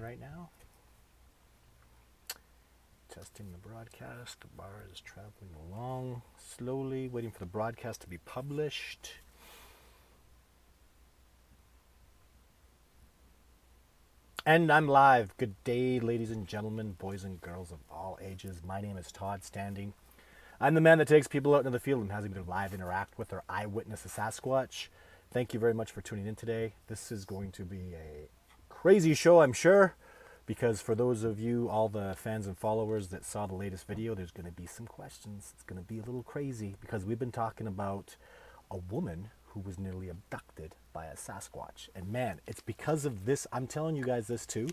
right now. Testing the broadcast. The bar is traveling along slowly, waiting for the broadcast to be published. And I'm live. Good day, ladies and gentlemen, boys and girls of all ages. My name is Todd Standing. I'm the man that takes people out into the field and has them either live interact with or eyewitness a Sasquatch. Thank you very much for tuning in today. This is going to be a crazy show, I'm sure, because for those of you, all the fans and followers that saw the latest video, there's going to be some questions. It's going to be a little crazy because we've been talking about a woman who was nearly abducted by a Sasquatch. And man, it's because of this, I'm telling you guys this too,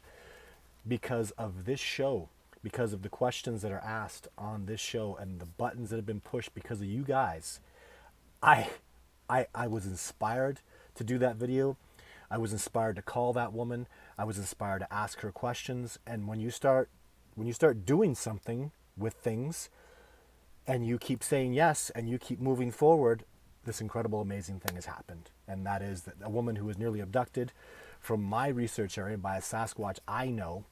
because of this show, because of the questions that are asked on this show and the buttons that have been pushed because of you guys. I was inspired to do that video. I was inspired to call that woman. I was inspired to ask her questions. And when you start doing something with things and you keep saying yes and you keep moving forward, this incredible, amazing thing has happened. And that is that a woman who was nearly abducted from my research area by a Sasquatch I know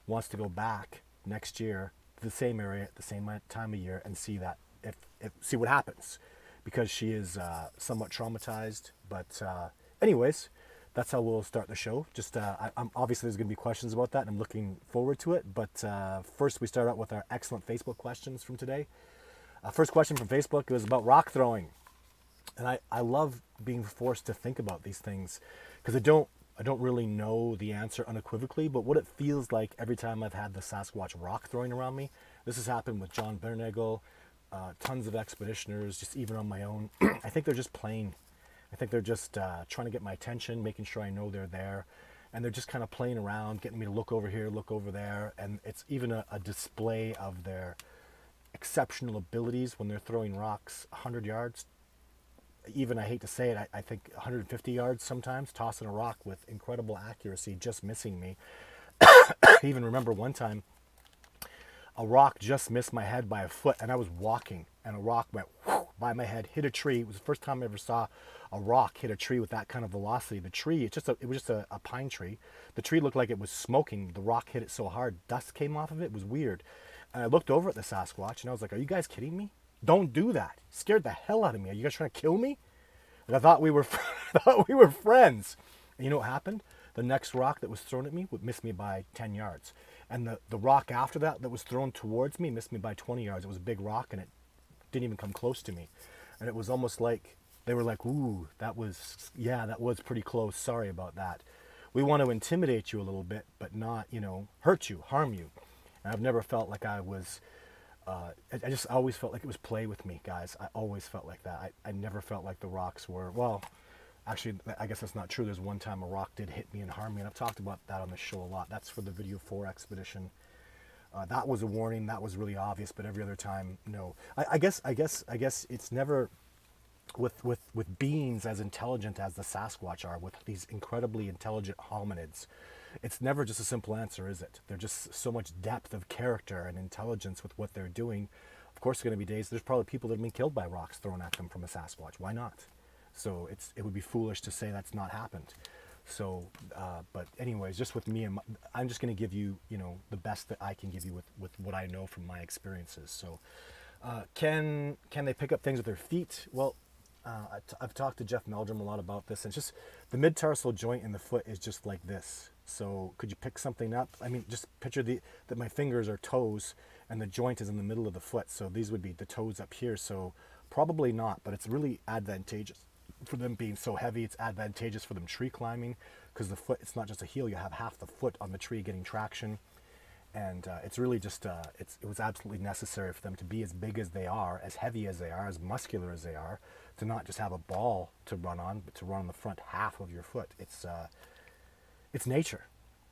wants to go back next year to the same area at the same time of year and see that see what happens, because she is somewhat traumatized. But anyways, that's how we'll start the show. Just I'm obviously there's going to be questions about that, and I'm looking forward to it. But first, we start out with our excellent Facebook questions from today. First question from Facebook was about rock throwing. And I love being forced to think about these things because I don't really know the answer unequivocally, but what it feels like every time I've had the Sasquatch rock throwing around me. This has happened with John Bernagel, tons of expeditioners, just even on my own. I think they're just playing. I think they're just trying to get my attention, making sure I know they're there. And they're just kind of playing around, getting me to look over here, look over there. And it's even a display of their exceptional abilities when they're throwing rocks 100 yards. Even, I hate to say it, I think 150 yards sometimes, tossing a rock with incredible accuracy, just missing me. I even remember one time a rock just missed my head by a foot, and I was walking, and a rock went whoosh, by my head, hit a tree. It was the first time I ever saw a rock hit a tree with that kind of velocity. The tree, it was just a pine tree. The tree looked like it was smoking. The rock hit it so hard, dust came off of it. It was weird. And I looked over at the Sasquatch, and I was like, are you guys kidding me? Don't do that. It scared the hell out of me. Are you guys trying to kill me? And I thought we were friends. And you know what happened? The next rock that was thrown at me would miss me by 10 yards. And the rock after that was thrown towards me missed me by 20 yards. It was a big rock, and it didn't even come close to me. And it was almost like they were like, ooh, that was pretty close. Sorry about that. We want to intimidate you a little bit, but not, hurt you, harm you. And I've never felt like I was... I just always felt like it was play with me, guys. I always felt like that. I never felt like the rocks were, well, actually, I guess that's not true. There's one time a rock did hit me and harm me, and I've talked about that on the show a lot. That's for the Video 4 expedition. That was a warning. That was really obvious, but every other time, no. I guess it's never, with beings as intelligent as the Sasquatch are, with these incredibly intelligent hominids, it's never just a simple answer, is it? There's just so much depth of character and intelligence with what they're doing. Of course, there are going to be days, there's probably people that have been killed by rocks thrown at them from a Sasquatch. Why not? So it would be foolish to say that's not happened. So, but anyways, just with me, I'm just going to give you, the best that I can give you with what I know from my experiences. So, can they pick up things with their feet? Well, I've talked to Jeff Meldrum a lot about this, and it's just the mid-tarsal joint in the foot is just like this. So could you pick something up? I mean, just picture that my fingers are toes and the joint is in the middle of the foot. So these would be the toes up here. So probably not, but it's really advantageous for them being so heavy. It's advantageous for them tree climbing because the foot, it's not just a heel. You have half the foot on the tree getting traction. And it's really just, it was absolutely necessary for them to be as big as they are, as heavy as they are, as muscular as they are, to not just have a ball to run on, but to run on the front half of your foot. It's nature.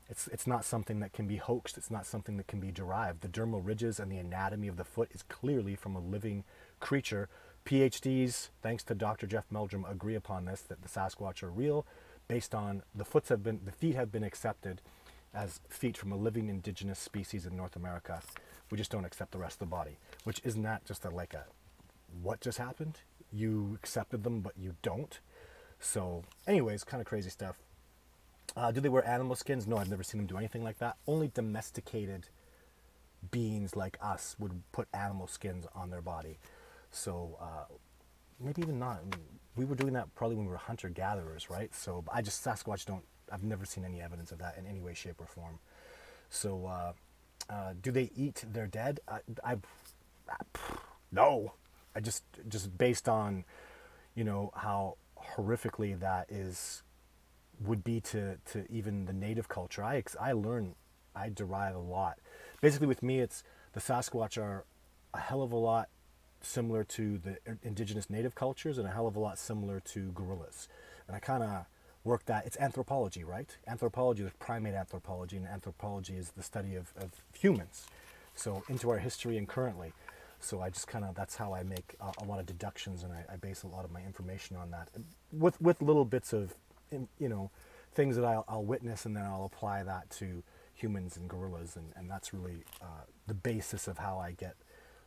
It's not something that can be hoaxed. It's not something that can be derived. The dermal ridges and the anatomy of the foot is clearly from a living creature. PhDs, thanks to Dr. Jeff Meldrum, agree upon this, that the Sasquatch are real, based on the feet have been accepted as feet from a living indigenous species in North America. We just don't accept the rest of the body, which isn't that just what just happened? You accepted them, but you don't. So anyways, kind of crazy stuff. Do they wear animal skins? No, I've never seen them do anything like that. Only domesticated beings like us would put animal skins on their body. So maybe even not. I mean, we were doing that probably when we were hunter gatherers, right? So I just Sasquatch don't. I've never seen any evidence of that in any way, shape, or form. So do they eat their dead? No. I just based on how horrifically that is would be to even the native culture. I derive a lot. Basically, with me, it's the Sasquatch are a hell of a lot similar to the indigenous native cultures and a hell of a lot similar to gorillas. And I kind of work that. It's anthropology, right? Anthropology is primate anthropology, and anthropology is the study of humans. So into our history and currently. So I just kind of, that's how I make a lot of deductions, and I base a lot of my information on that, with little bits of, things that I'll witness, and then I'll apply that to humans and gorillas, and that's really the basis of how I get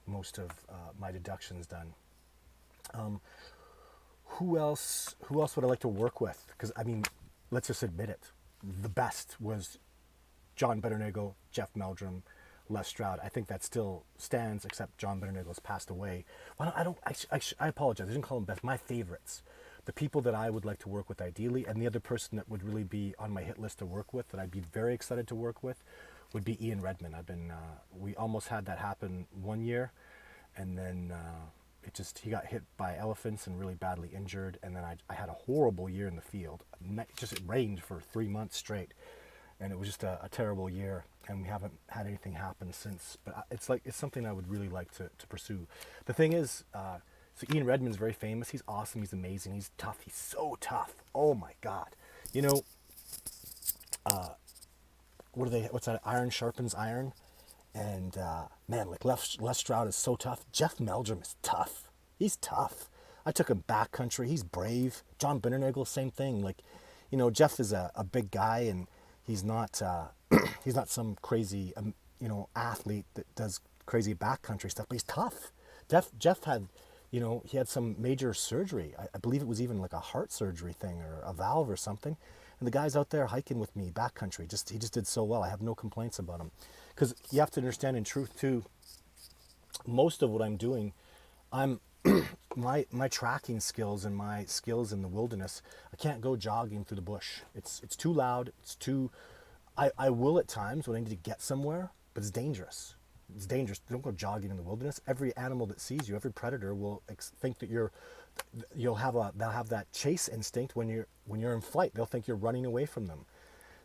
most of my deductions done. Who else? Who else would I like to work with? Because I mean, let's just admit it. The best was John Bendernagle, Jeff Meldrum, Les Stroud. I think that still stands, except John Bennernagle's passed away. Well, I apologize. I didn't call them best. My favorites. The people that I would like to work with ideally, and the other person that would really be on my hit list to work with, that I'd be very excited to work with, would be Ian Redmond. We almost had that happen one year, and then he got hit by elephants and really badly injured, and then I had a horrible year in the field. It rained for 3 months straight, and it was just a terrible year, and we haven't had anything happen since. But it's something I would really like to pursue. The thing is, so Ian Redmond's very famous. He's awesome. He's amazing. He's tough. He's so tough. Oh my God. What's that? Iron sharpens iron. And man, like Les Stroud is so tough. Jeff Meldrum is tough. He's tough. I took him backcountry. He's brave. John Bendernagle, same thing. Like, Jeff is a big guy, and he's not he's not some crazy athlete that does crazy backcountry stuff, but he's tough. Jeff had he had some major surgery. I believe it was even like a heart surgery thing or a valve or something. And the guy's out there hiking with me backcountry. He just did so well. I have no complaints about him. Because you have to understand, in truth too, most of what I'm doing, I'm my tracking skills and my skills in the wilderness. I can't go jogging through the bush. It's too loud. It's too. I will at times when I need to get somewhere, but it's dangerous. It's dangerous. Don't go jogging in the wilderness. Every animal that sees you, every predator will think that they'll have that chase instinct when you're in flight. They'll think you're running away from them.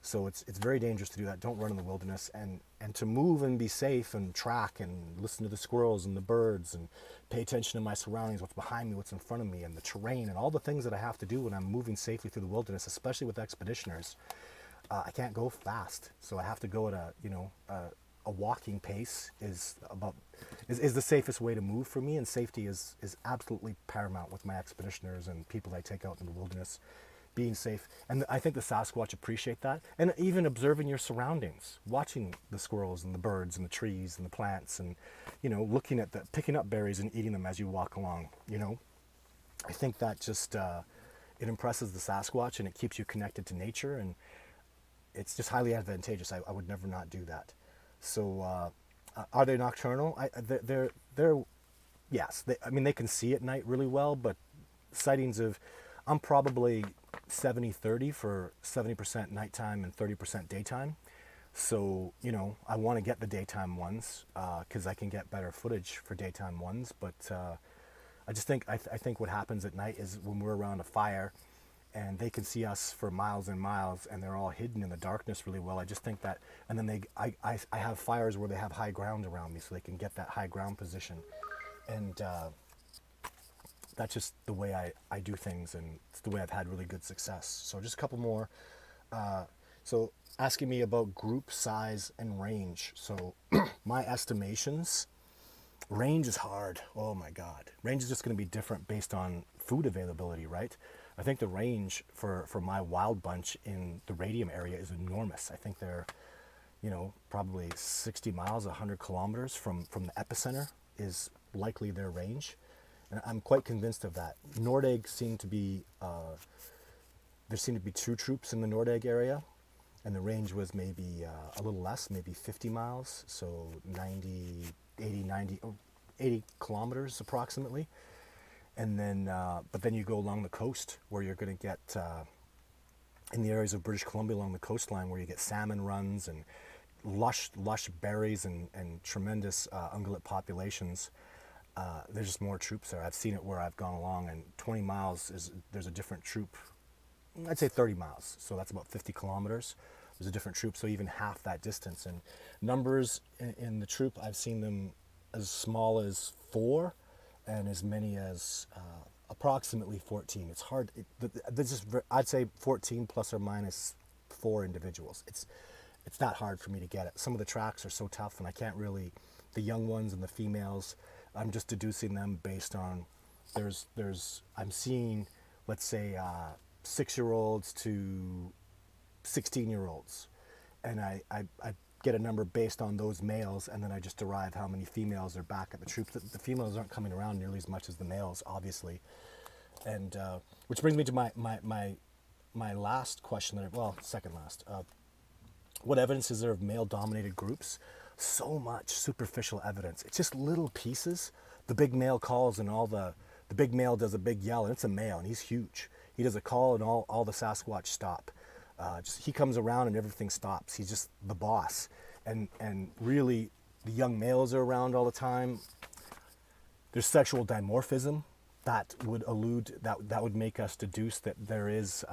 So it's very dangerous to do that. Don't run in the wilderness, and to move and be safe and track and listen to the squirrels and the birds and pay attention to my surroundings, what's behind me, what's in front of me, and the terrain and all the things that I have to do when I'm moving safely through the wilderness, especially with expeditioners. I can't go fast, so I have to go at a walking pace is the safest way to move for me, and safety is absolutely paramount with my expeditioners and people I take out in the wilderness. Being safe, and I think the Sasquatch appreciate that, and even observing your surroundings, watching the squirrels and the birds and the trees and the plants, and looking at picking up berries and eating them as you walk along. I think that just it impresses the Sasquatch, and it keeps you connected to nature, and it's just highly advantageous. I would never not do that. So are they nocturnal? They're yes. They can see at night really well, but sightings of I'm probably 70-30 for 70% nighttime and 30% daytime. So, I want to get the daytime ones because I can get better footage for daytime ones. But I just think, I think what happens at night is when we're around a fire and they can see us for miles and miles and they're all hidden in the darkness really well. I just think that, and then I have fires where they have high ground around me so they can get that high ground position. And that's just the way I do things, and it's the way I've had really good success. So just a couple more. So asking me about group size and range. So my estimations, range is hard. Oh my God. Range is just going to be different based on food availability, right? I think the range for my wild bunch in the radium area is enormous. I think they're, probably 60 miles, 100 kilometers from the epicenter is likely their range. And I'm quite convinced of that. Nordegg seem to be There seemed to be 2 troops in the Nordegg area, and the range was maybe a little less, maybe 50 miles, so 90, 80, 90, 80 kilometers approximately. And then, but then you go along the coast where you're going to get in the areas of British Columbia along the coastline where you get salmon runs and lush berries and tremendous ungulate populations. There's just more troops there. I've seen it where I've gone along, and 20 miles there's a different troop. I'd say 30 miles, so that's about 50 kilometers. There's a different troop, so even half that distance. And numbers in the troop, I've seen them as small as 4 and as many as approximately 14. It's hard. I'd say 14 plus or minus 4 individuals. It's not hard for me to get it. Some of the tracks are so tough, and I can't really. The young ones and the females, I'm just deducing them based on. I'm seeing, let's say, 6-year-olds to 16-year-olds, and I get a number based on those males, and then I just derive how many females are back at the troop. The females aren't coming around nearly as much as the males, obviously, and which brings me to my last question. Second last. What evidence is there of male-dominated groups? So much superficial evidence. It's just little pieces. The big male calls, and the big male does a big yell, and it's a male, and he's huge. He does a call, and all the Sasquatch stop. He comes around, and everything stops. He's just the boss. And really, the young males are around all the time. There's sexual dimorphism that would make us deduce that there is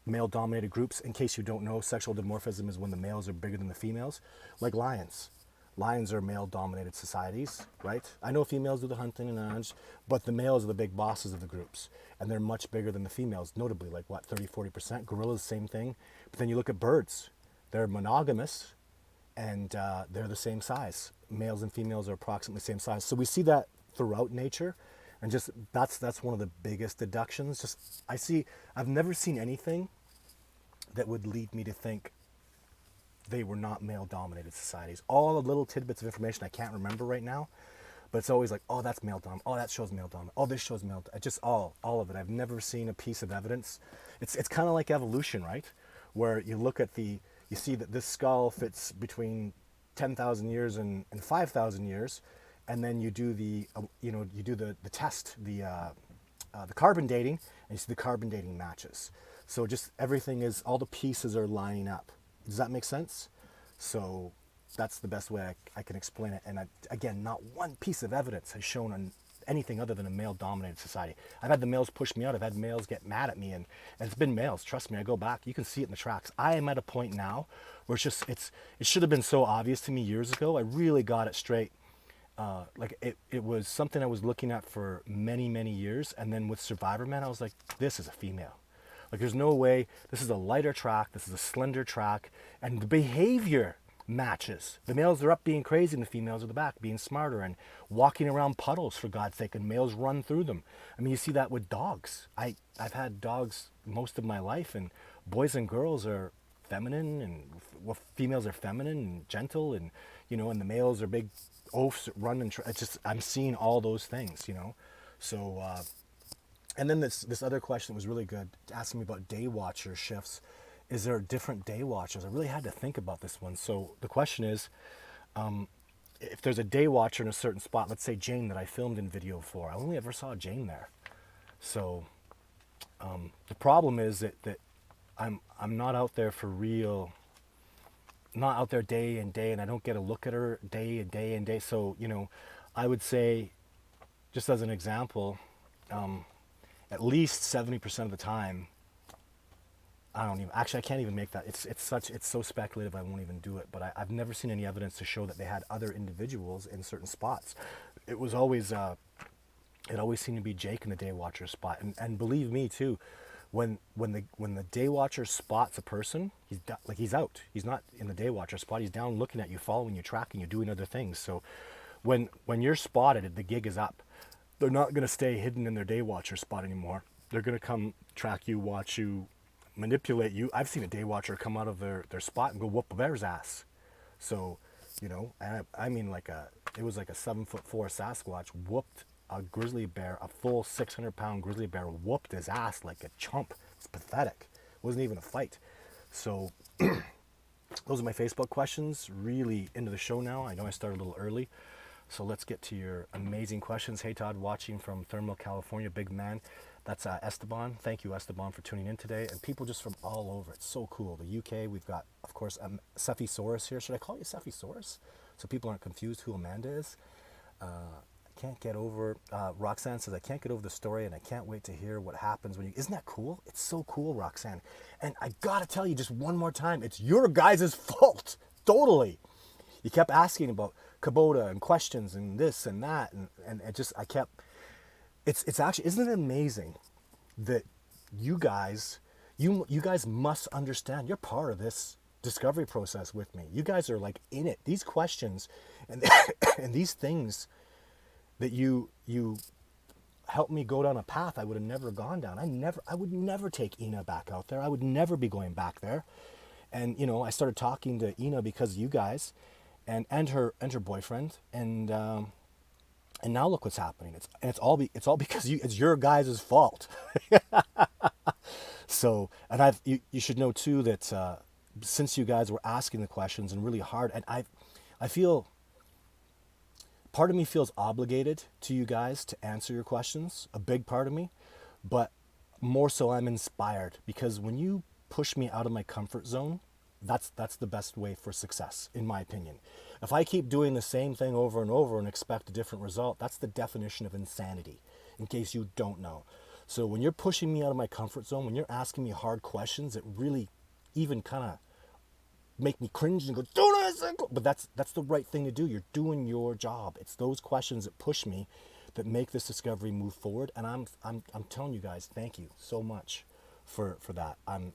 male-dominated groups. In case you don't know, sexual dimorphism is when the males are bigger than the females, like lions. Lions are male-dominated societies, right? I know females do the hunting and but the males are the big bosses of the groups, and they're much bigger than the females, notably, like 30-40%. Gorillas, same thing. But then you look at birds. They're monogamous, and they're the same size. Males and females are approximately the same size. So we see that throughout nature, and just that's one of the biggest deductions. I've never seen anything that would lead me to think they were not male-dominated societies. All the little tidbits of information I can't remember right now, but it's always like, oh, that's male-dominant. Oh, that shows male-dominant. Oh, this shows male-dominant. Just all of it. I've never seen a piece of evidence. It's kind of like evolution, right? Where you look at you see that this skull fits between 10,000 years and 5,000 years, and then you do the test, the carbon dating, and you see the carbon dating matches. So just all the pieces are lining up. Does that make sense? So that's the best way I can explain it. And again, not one piece of evidence has shown on anything other than a male-dominated society. I've had the males push me out. I've had males get mad at me, and it's been males. Trust me, I go back. You can see it in the tracks. I am at a point now where it should have been so obvious to me years ago. I really got it straight. It was something I was looking at for many, many years. And then with Survivor Man, I was like, this is a female. Like, there's no way. This is a lighter track. This is a slender track. And the behavior matches. The males are up being crazy, and the females are the back being smarter and walking around puddles, for God's sake, and males run through them. I mean, you see that with dogs. I've had dogs most of my life, and boys and girls are feminine, and females are feminine and gentle, and and the males are big oafs, run and I'm seeing all those things, So, and then this other question was really good, asking me about day watcher shifts. Is there different day watchers? I really had to think about this one. So the question is, if there's a day watcher in a certain spot, let's say Jane that I filmed in video for, I only ever saw Jane there. So the problem is that I'm not out there for real, not out there day and day, and I don't get a look at her day and day and day. So, I would say, just as an example, at least 70% of the time, I can't even make that. It's so speculative, I won't even do it. But I've never seen any evidence to show that they had other individuals in certain spots. It was always, it always seemed to be Jake in the day watcher spot. And believe me too, when the day watcher spots a person, he's out. He's not in the day watcher spot. He's down looking at you, following you, tracking you, doing other things. So when you're spotted, the gig is up. They're not going to stay hidden in their day watcher spot anymore. They're going to come track you, watch you, manipulate you. I've seen a day watcher come out of their spot and go whoop a bear's ass. So, I mean, it was like a 7'4" Sasquatch whooped a grizzly bear, a full 600-pound grizzly bear whooped his ass like a chump. It's pathetic. wasn't even a fight. So those are my Facebook questions. Really into the show now. I know I started a little early. So let's get to your amazing questions. Hey, Todd, watching from Thermal, California, big man. That's Esteban. Thank you, Esteban, for tuning in today. And people just from all over. It's so cool. The UK, we've got, of course, Cephisaurus here. Should I call you Cephisaurus? So people aren't confused who Amanda is. I can't get over, Roxanne says, I can't get over the story and I can't wait to hear what happens when you, isn't that cool? It's so cool, Roxanne. And I gotta tell you just one more time, it's your guys' fault. Totally. You kept asking about Kubota and questions and this and that. And it just, I kept, it's actually, isn't it amazing that you guys must understand you're part of this discovery process with me. You guys are like in it. These questions and, and these things that you helped me go down a path I would have never gone down. I would never take Ina back out there. I would never be going back there. And you know, I started talking to Ina because of you guys and her boyfriend, and now look what's happening. It's all because it's your guys' fault. So, and you should know too that since you guys were asking the questions and really hard, and I feel part of me feels obligated to you guys to answer your questions, a big part of me, but more so I'm inspired because when you push me out of my comfort zone, that's the best way for success, in my opinion. If I keep doing the same thing over and over and expect a different result, that's the definition of insanity, in case you don't know. So when you're pushing me out of my comfort zone, when you're asking me hard questions that really even kind of make me cringe and go, do this, but that's the right thing to do. You're doing your job. It's those questions that push me, that make this discovery move forward. And I'm telling you guys, thank you so much for that. I'm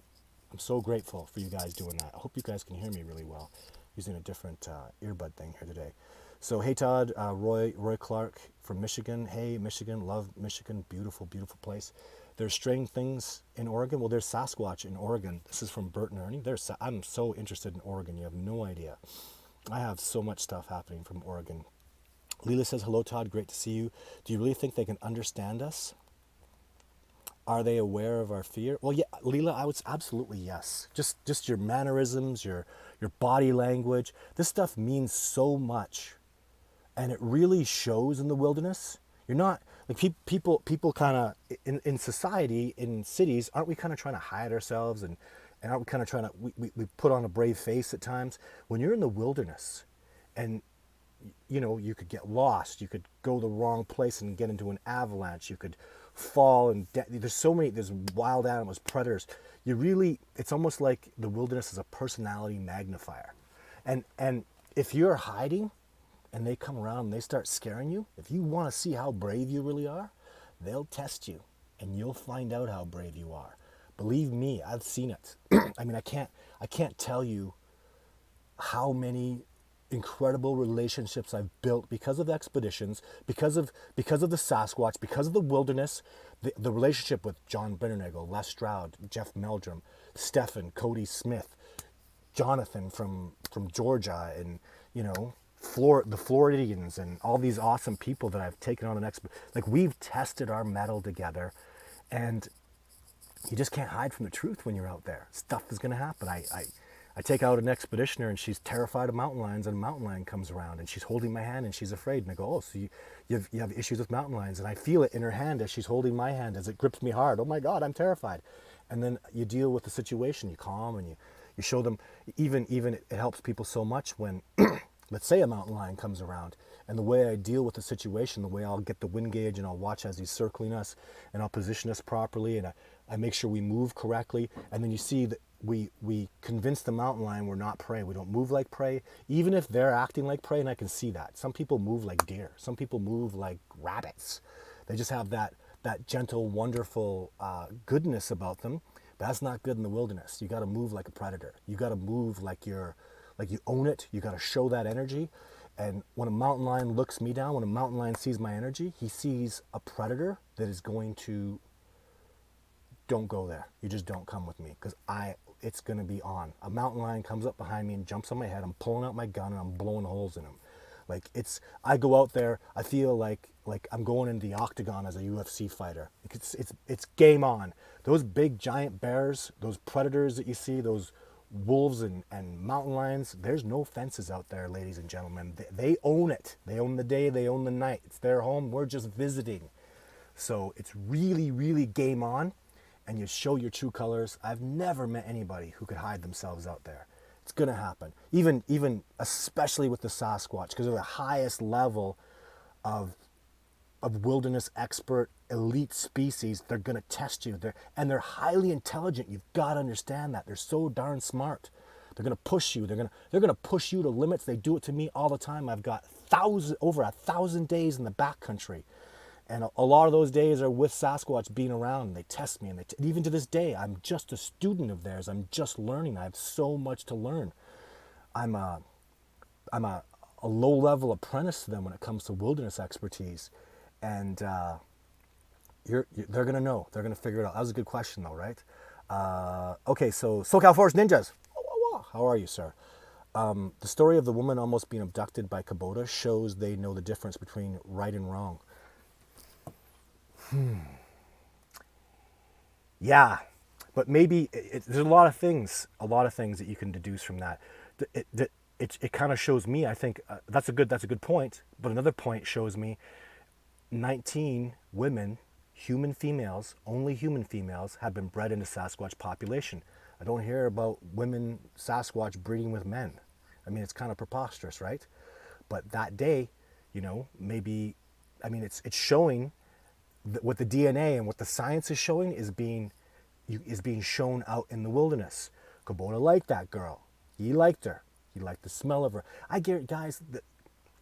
so grateful for you guys doing that. I hope you guys can hear me really well, using a different earbud thing here today. So hey Todd, Roy Clark from Michigan. Hey Michigan, love Michigan, beautiful, beautiful place. There's strange things in Oregon. Well, there's Sasquatch in Oregon. This is from Bert and Ernie. I'm so interested in Oregon. You have no idea. I have so much stuff happening from Oregon. Leela says, hello, Todd. Great to see you. Do you really think they can understand us? Are they aware of our fear? Well, yeah, Leela, I would absolutely yes. Just your mannerisms, your body language. This stuff means so much. And it really shows in the wilderness. You're not, like people kind of, in society, in cities, aren't we kind of trying to hide ourselves and aren't we kind of trying to, we put on a brave face at times? When you're in the wilderness and, you know, you could get lost, you could go the wrong place and get into an avalanche, you could fall and there's wild animals, predators. It's almost like the wilderness is a personality magnifier. And if you're hiding, and they come around and they start scaring you, if you want to see how brave you really are, they'll test you and you'll find out how brave you are. Believe me, I've seen it. I mean, I can't tell you how many incredible relationships I've built because of expeditions, because of the Sasquatch, because of the wilderness, the relationship with John Bennernagel, Les Stroud, Jeff Meldrum, Stephen, Cody Smith, Jonathan from Georgia, and you know, the Floridians and all these awesome people that I've taken on like we've tested our mettle together, and you just can't hide from the truth when you're out there. Stuff is going to happen. I take out an expeditioner and she's terrified of mountain lions, and a mountain lion comes around and she's holding my hand and she's afraid, and I go, oh, so you have issues with mountain lions, and I feel it in her hand as she's holding my hand as it grips me hard. Oh my God, I'm terrified. And then you deal with the situation, you calm, and you show them. Even it helps people so much when let's say a mountain lion comes around, and the way I deal with the situation, the way I'll get the wind gauge and I'll watch as he's circling us, and I'll position us properly, and I make sure we move correctly, and then you see that we convince the mountain lion we're not prey. We don't move like prey, even if they're acting like prey, and I can see that. Some people move like deer. Some people move like rabbits. They just have that gentle, wonderful goodness about them, but that's not good in the wilderness. You got to move like a predator. You got to move like you own it. You got to show that energy. And when a mountain lion looks me down, when a mountain lion sees my energy, he sees a predator that is going to, don't go there. You just don't come with me, because it's going to be on. A mountain lion comes up behind me and jumps on my head. I'm pulling out my gun and I'm blowing holes in him. Like I go out there, I feel like I'm going into the octagon as a UFC fighter. It's game on. Those big giant bears, those predators that you see, those wolves and mountain lions, there's no fences out there, ladies and gentlemen. They own it. They own the day, they own the night. It's their home. We're just visiting. So it's really, really game on, and you show your true colors. I've never met anybody who could hide themselves out there. It's gonna happen. Even especially with the Sasquatch, because they're the highest level of wilderness expert elite species. They're gonna test you. They're highly intelligent. You've got to understand that. They're so darn smart. They're gonna push you. They're gonna push you to limits. They do it to me all the time. I've got over 1,000 days in the backcountry. And a lot of those days are with Sasquatch being around. They test me, and even to this day, I'm just a student of theirs. I'm just learning. I have so much to learn. I'm a low-level apprentice to them when it comes to wilderness expertise, and they're gonna know. They're gonna figure it out. That was a good question, though, right? Okay, so SoCal Forest Ninjas. How are you, sir? The story of the woman almost being abducted by Kubota shows they know the difference between right and wrong. Yeah, but maybe there's a lot of things that you can deduce from that. It kind of shows me, I think, that's a good point. But another point shows me 19 women, human females, only human females, have been bred into Sasquatch population. I don't hear about women Sasquatch breeding with men. I mean, it's kind of preposterous, right? But that day, maybe, I mean, it's showing what the DNA and what the science is showing is being shown out in the wilderness. Kubota liked that girl. He liked her. He liked the smell of her. I get it, guys.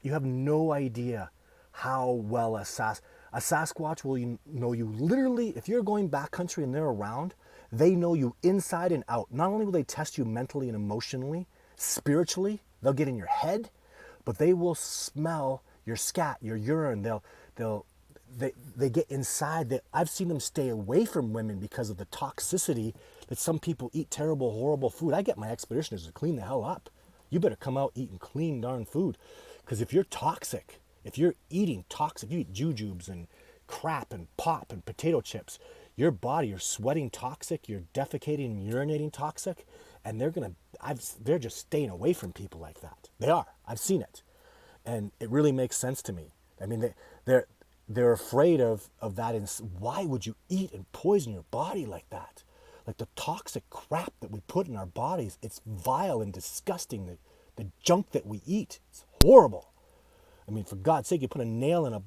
You have no idea how well a Sasquatch will know you literally. If you're going backcountry and they're around, they know you inside and out. Not only will they test you mentally and emotionally, spiritually, they'll get in your head, but they will smell your scat, your urine. They get inside. I've seen them stay away from women because of the toxicity that some people eat terrible, horrible food. I get my expeditioners to clean the hell up. You better come out eating clean darn food. Because if you're toxic, if you're eating toxic, you eat jujubes and crap and pop and potato chips, your body, you're sweating toxic, you're defecating and urinating toxic, and they're just staying away from people like that. They are. I've seen it. And it really makes sense to me. I mean, they're afraid of that. And why would you eat and poison your body like that? Like the toxic crap that we put in our bodies, it's vile and disgusting. The junk that we eat, it's horrible. I mean, for God's sake, you put a nail in a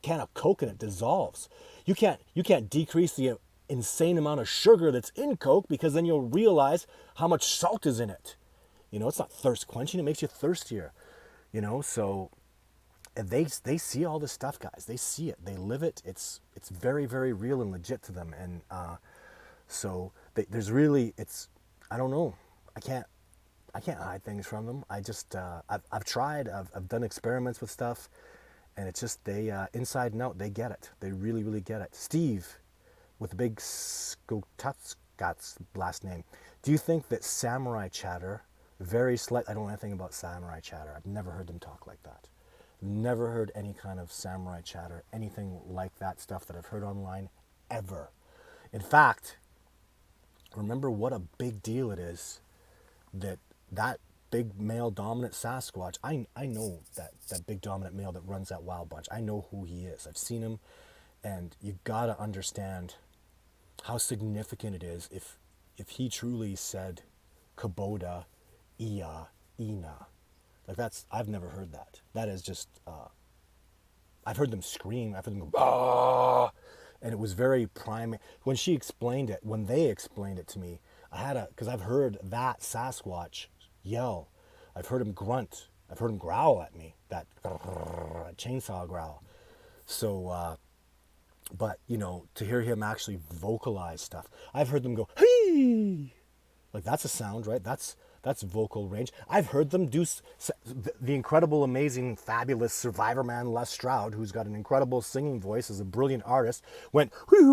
can of Coke and it dissolves. You can't decrease the insane amount of sugar that's in Coke, because then you'll realize how much salt is in it. It's not thirst quenching, it makes you thirstier. So and they see all this stuff, guys. They see it, they live it. It's very, very real and legit to them. And so there's really, I don't know. I can't hide things from them. I've tried. I've done experiments with stuff, and it's just they inside and out. They get it. They really, really get it. Steve, with the big Skotutsgat's last name. Do you think that samurai chatter, very slight? I don't know anything about samurai chatter. I've never heard them talk like that. Never heard any kind of samurai chatter, anything like that stuff that I've heard online ever. In fact, remember what a big deal it is that big male dominant Sasquatch, I know that big dominant male that runs that wild bunch. I know who he is. I've seen him, and you gotta understand how significant it is if he truly said Kubota, Ia, Ina. Like I've never heard that. That is just, I've heard them scream, I've heard them go, ah, and it was very prime. When they explained it to me, because I've heard that Sasquatch yell, I've heard him grunt, I've heard him growl at me, that chainsaw growl. So, but to hear him actually vocalize stuff, I've heard them go, hey, like that's a sound, right? That's vocal range. I've heard them do the incredible, amazing, fabulous Survivor man Les Stroud, who's got an incredible singing voice, is a brilliant artist, went whoop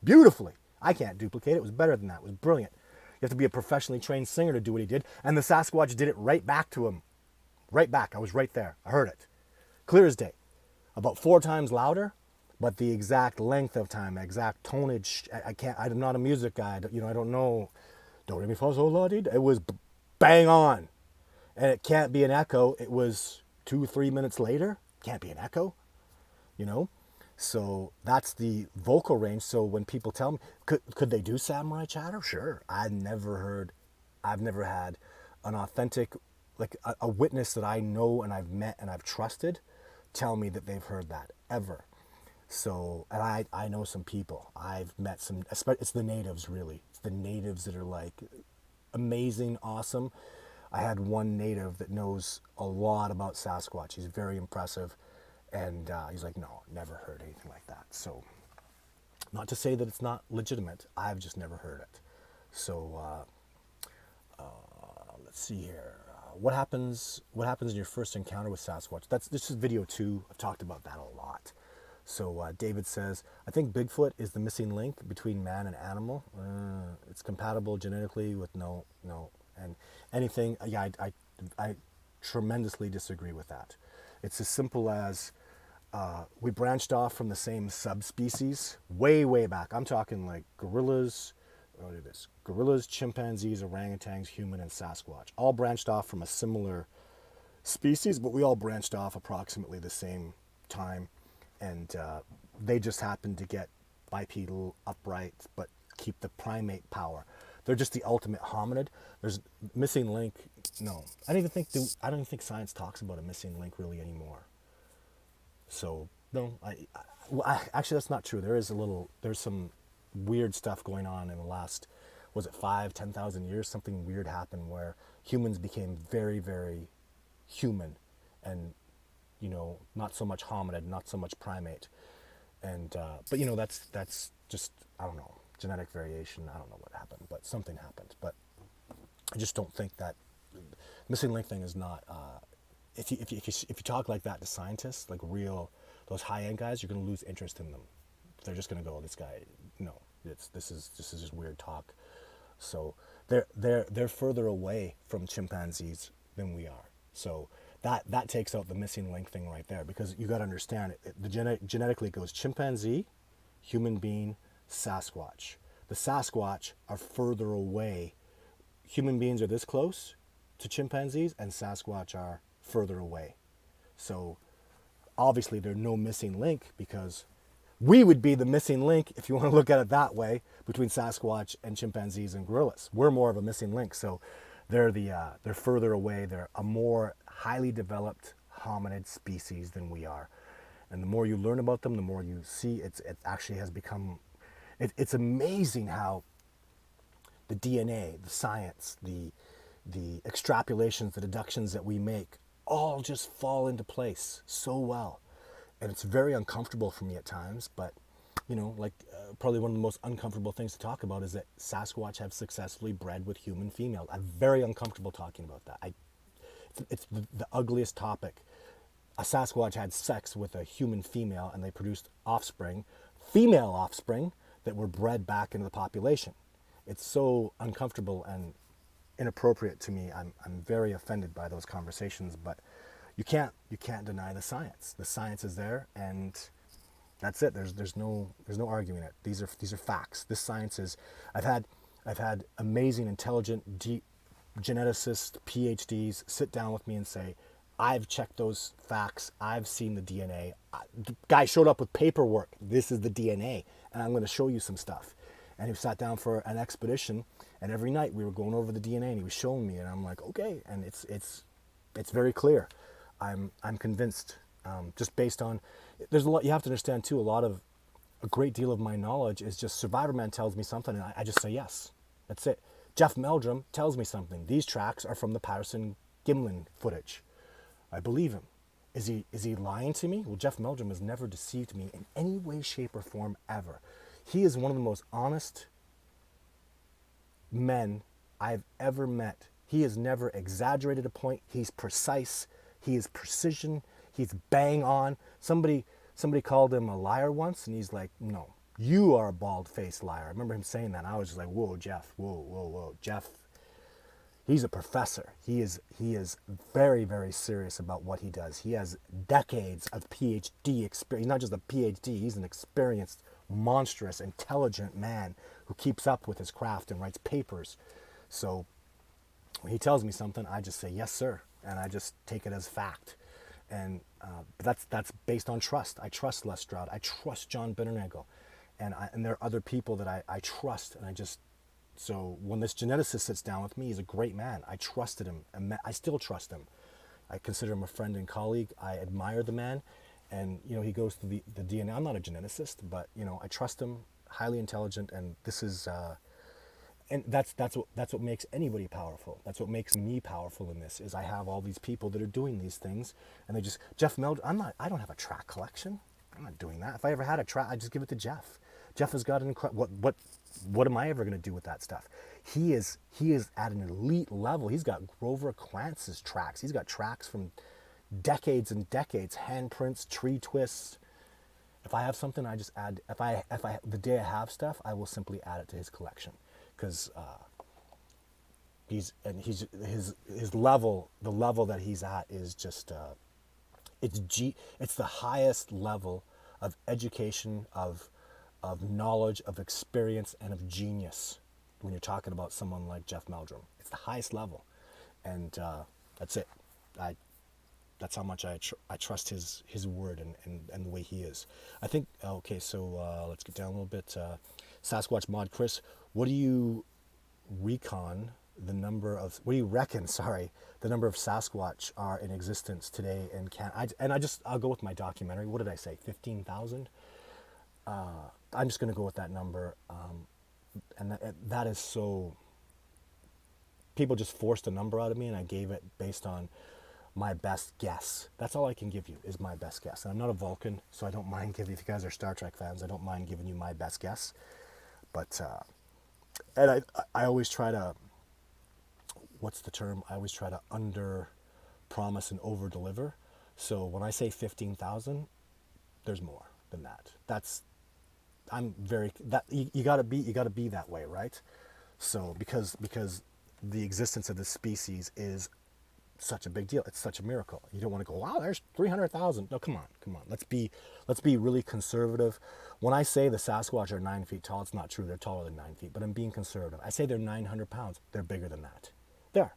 beautifully. I can't duplicate it. It was better than that. It was brilliant. You have to be a professionally trained singer to do what he did. And the Sasquatch did it right back to him. Right back. I was right there. I heard it. Clear as day. About 4 times louder, but the exact length of time, exact tonage, I can't, I'm not a music guy. You know, I don't know. Do re mi fa sol la ti. It was bang on. And it can't be an echo. It was 2-3 minutes later. Can't be an echo, you know? So that's the vocal range. So when people tell me, could they do samurai chatter? Sure. I've never had an authentic, like a witness that I know and I've met and I've trusted tell me that they've heard that ever. So, and I know some people. I've met some, it's the natives really. It's the natives that are like amazing, awesome. I had one native that knows a lot about Sasquatch. He's very impressive. And he's like, no, never heard anything like that. So, not to say that it's not legitimate. I've just never heard it. So, let's see here. What happens in your first encounter with Sasquatch? This is video 2. I've talked about that a lot. So David says, I think Bigfoot is the missing link between man and animal. It's compatible genetically with no, and anything. Yeah, I tremendously disagree with that. It's as simple as we branched off from the same subspecies way back. I'm talking like gorillas. Look at this: gorillas, chimpanzees, orangutans, human, and Sasquatch. All branched off from a similar species, but we all branched off approximately the same time. And they just happen to get bipedal, upright, but keep the primate power. They're just the ultimate hominid. There's missing link. No, I don't even think science talks about a missing link really anymore. So no, actually that's not true. There's some weird stuff going on in the last, was it 5,000-10,000 years? Something weird happened where humans became very, very human, and not so much hominid, not so much primate, and but that's just, I don't know, genetic variation. I don't know what happened, but something happened. But I just don't think that missing link thing is not. If you talk like that to scientists, like those high end guys, you're going to lose interest in them. They're just going to go, this guy, no, this is just weird talk. So they're further away from chimpanzees than we are. So that takes out the missing link thing right there, because you got to understand genetically it goes chimpanzee, human being, Sasquatch. The Sasquatch are further away. Human beings are this close to chimpanzees, and Sasquatch are further away. So obviously there's no missing link, because we would be the missing link, if you want to look at it that way, between Sasquatch and chimpanzees and gorillas. We're more of a missing link. So they're further away. They're a more highly developed hominid species than we are. And the more you learn about them, the more you see it actually has become, it's amazing how the DNA, the science, the extrapolations, the deductions that we make all just fall into place so well. And it's very uncomfortable for me at times, but probably one of the most uncomfortable things to talk about is that Sasquatch have successfully bred with human females. I'm very uncomfortable talking about that. It's the ugliest topic. A Sasquatch had sex with a human female, and they produced female offspring, that were bred back into the population. It's so uncomfortable and inappropriate to me. I'm very offended by those conversations, but you can't deny the science. The science is there, and that's it. There's no arguing it. These are facts. This science is. I've had amazing, intelligent, deep geneticists, PhDs sit down with me and say, I've checked those facts. I've seen the DNA. The guy showed up with paperwork. This is the DNA, and I'm going to show you some stuff. And he sat down for an expedition, and every night we were going over the DNA, and he was showing me, and I'm like, okay. And it's very clear. I'm convinced, just based on, there's a lot you have to understand too. A great deal of my knowledge is just Survivor Man tells me something, and I just say yes. That's it. Jeff Meldrum tells me something. These tracks are from the Patterson-Gimlin footage. I believe him. Is he lying to me? Well, Jeff Meldrum has never deceived me in any way, shape, or form ever. He is one of the most honest men I've ever met. He has never exaggerated a point. He's precise. He is precision. He's bang on. Somebody called him a liar once, and he's like, no, You are a bald-faced liar. I remember him saying that. And I was just like, whoa, Jeff, whoa. Jeff, he's a professor. He is very, very serious about what he does. He has decades of PhD experience. He's not just a PhD, he's an experienced, monstrous, intelligent man who keeps up with his craft and writes papers. So when he tells me something, I just say, yes, sir. And I just take it as fact. And that's based on trust. I trust Les Stroud. I trust John Bitternagel. And there are other people that I trust. And so when this geneticist sits down with me, he's a great man. I trusted him. I still trust him. I consider him a friend and colleague. I admire the man. And, he goes through the DNA. I'm not a geneticist, but, I trust him, highly intelligent. And this is... and that's what makes anybody powerful. That's what makes me powerful in this, is I have all these people that are doing these things, and they just, Jeff Meldrum, I don't have a track collection. I'm not doing that. If I ever had a track, I'd just give it to Jeff. Jeff has got an incredible, what am I ever going to do with that stuff? He is at an elite level. He's got Grover Clance's tracks. He's got tracks from decades and decades, handprints, tree twists. If I have something, I just add, the day I have stuff, I will simply add it to his collection. Because his level, the level that he's at is just it's the highest level of education, of knowledge, of experience, and of genius. When you're talking about someone like Jeff Meldrum, it's the highest level, and that's it. That's how much I trust his word and the way he is. I think, okay, so let's get down a little bit. Sasquatch Mod Chris, what do you reckon the number of Sasquatch are in existence today in Canada? I'll go with my documentary. What did I say? 15,000? I'm just going to go with that number. And that is so... People just forced a number out of me, and I gave it based on my best guess. That's all I can give you, is my best guess. And I'm not a Vulcan, so I don't mind giving, if you guys are Star Trek fans, I don't mind giving you my best guess. But, and I always try to, what's the term? I always try to under promise and over deliver. So when I say 15,000, there's more than that. You gotta be that way, right? So because the existence of this species is such a big deal. It's such a miracle. You don't want to go, wow, there's 300,000. No, come on. Let's be really conservative. When I say the Sasquatch are 9 feet tall, it's not true. They're taller than 9 feet, but I'm being conservative. I say they're 900 pounds. They're bigger than that. There.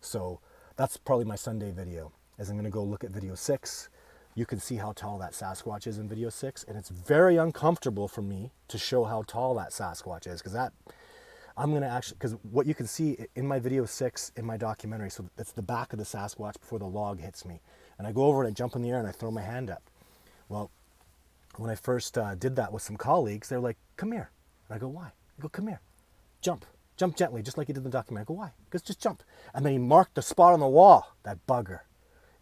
So that's probably my Sunday video, as I'm going to go look at video 6. You can see how tall that Sasquatch is in video 6, and it's very uncomfortable for me to show how tall that Sasquatch is, because what you can see in my video 6 in my documentary, so it's the back of the Sasquatch before the log hits me, and I go over and I jump in the air and I throw my hand up. Well, when I first did that with some colleagues, they're like, come here. And I go, why? I go, come here, jump gently, just like you did in the documentary. I go, why? Because just jump. And then he marked the spot on the wall, that bugger,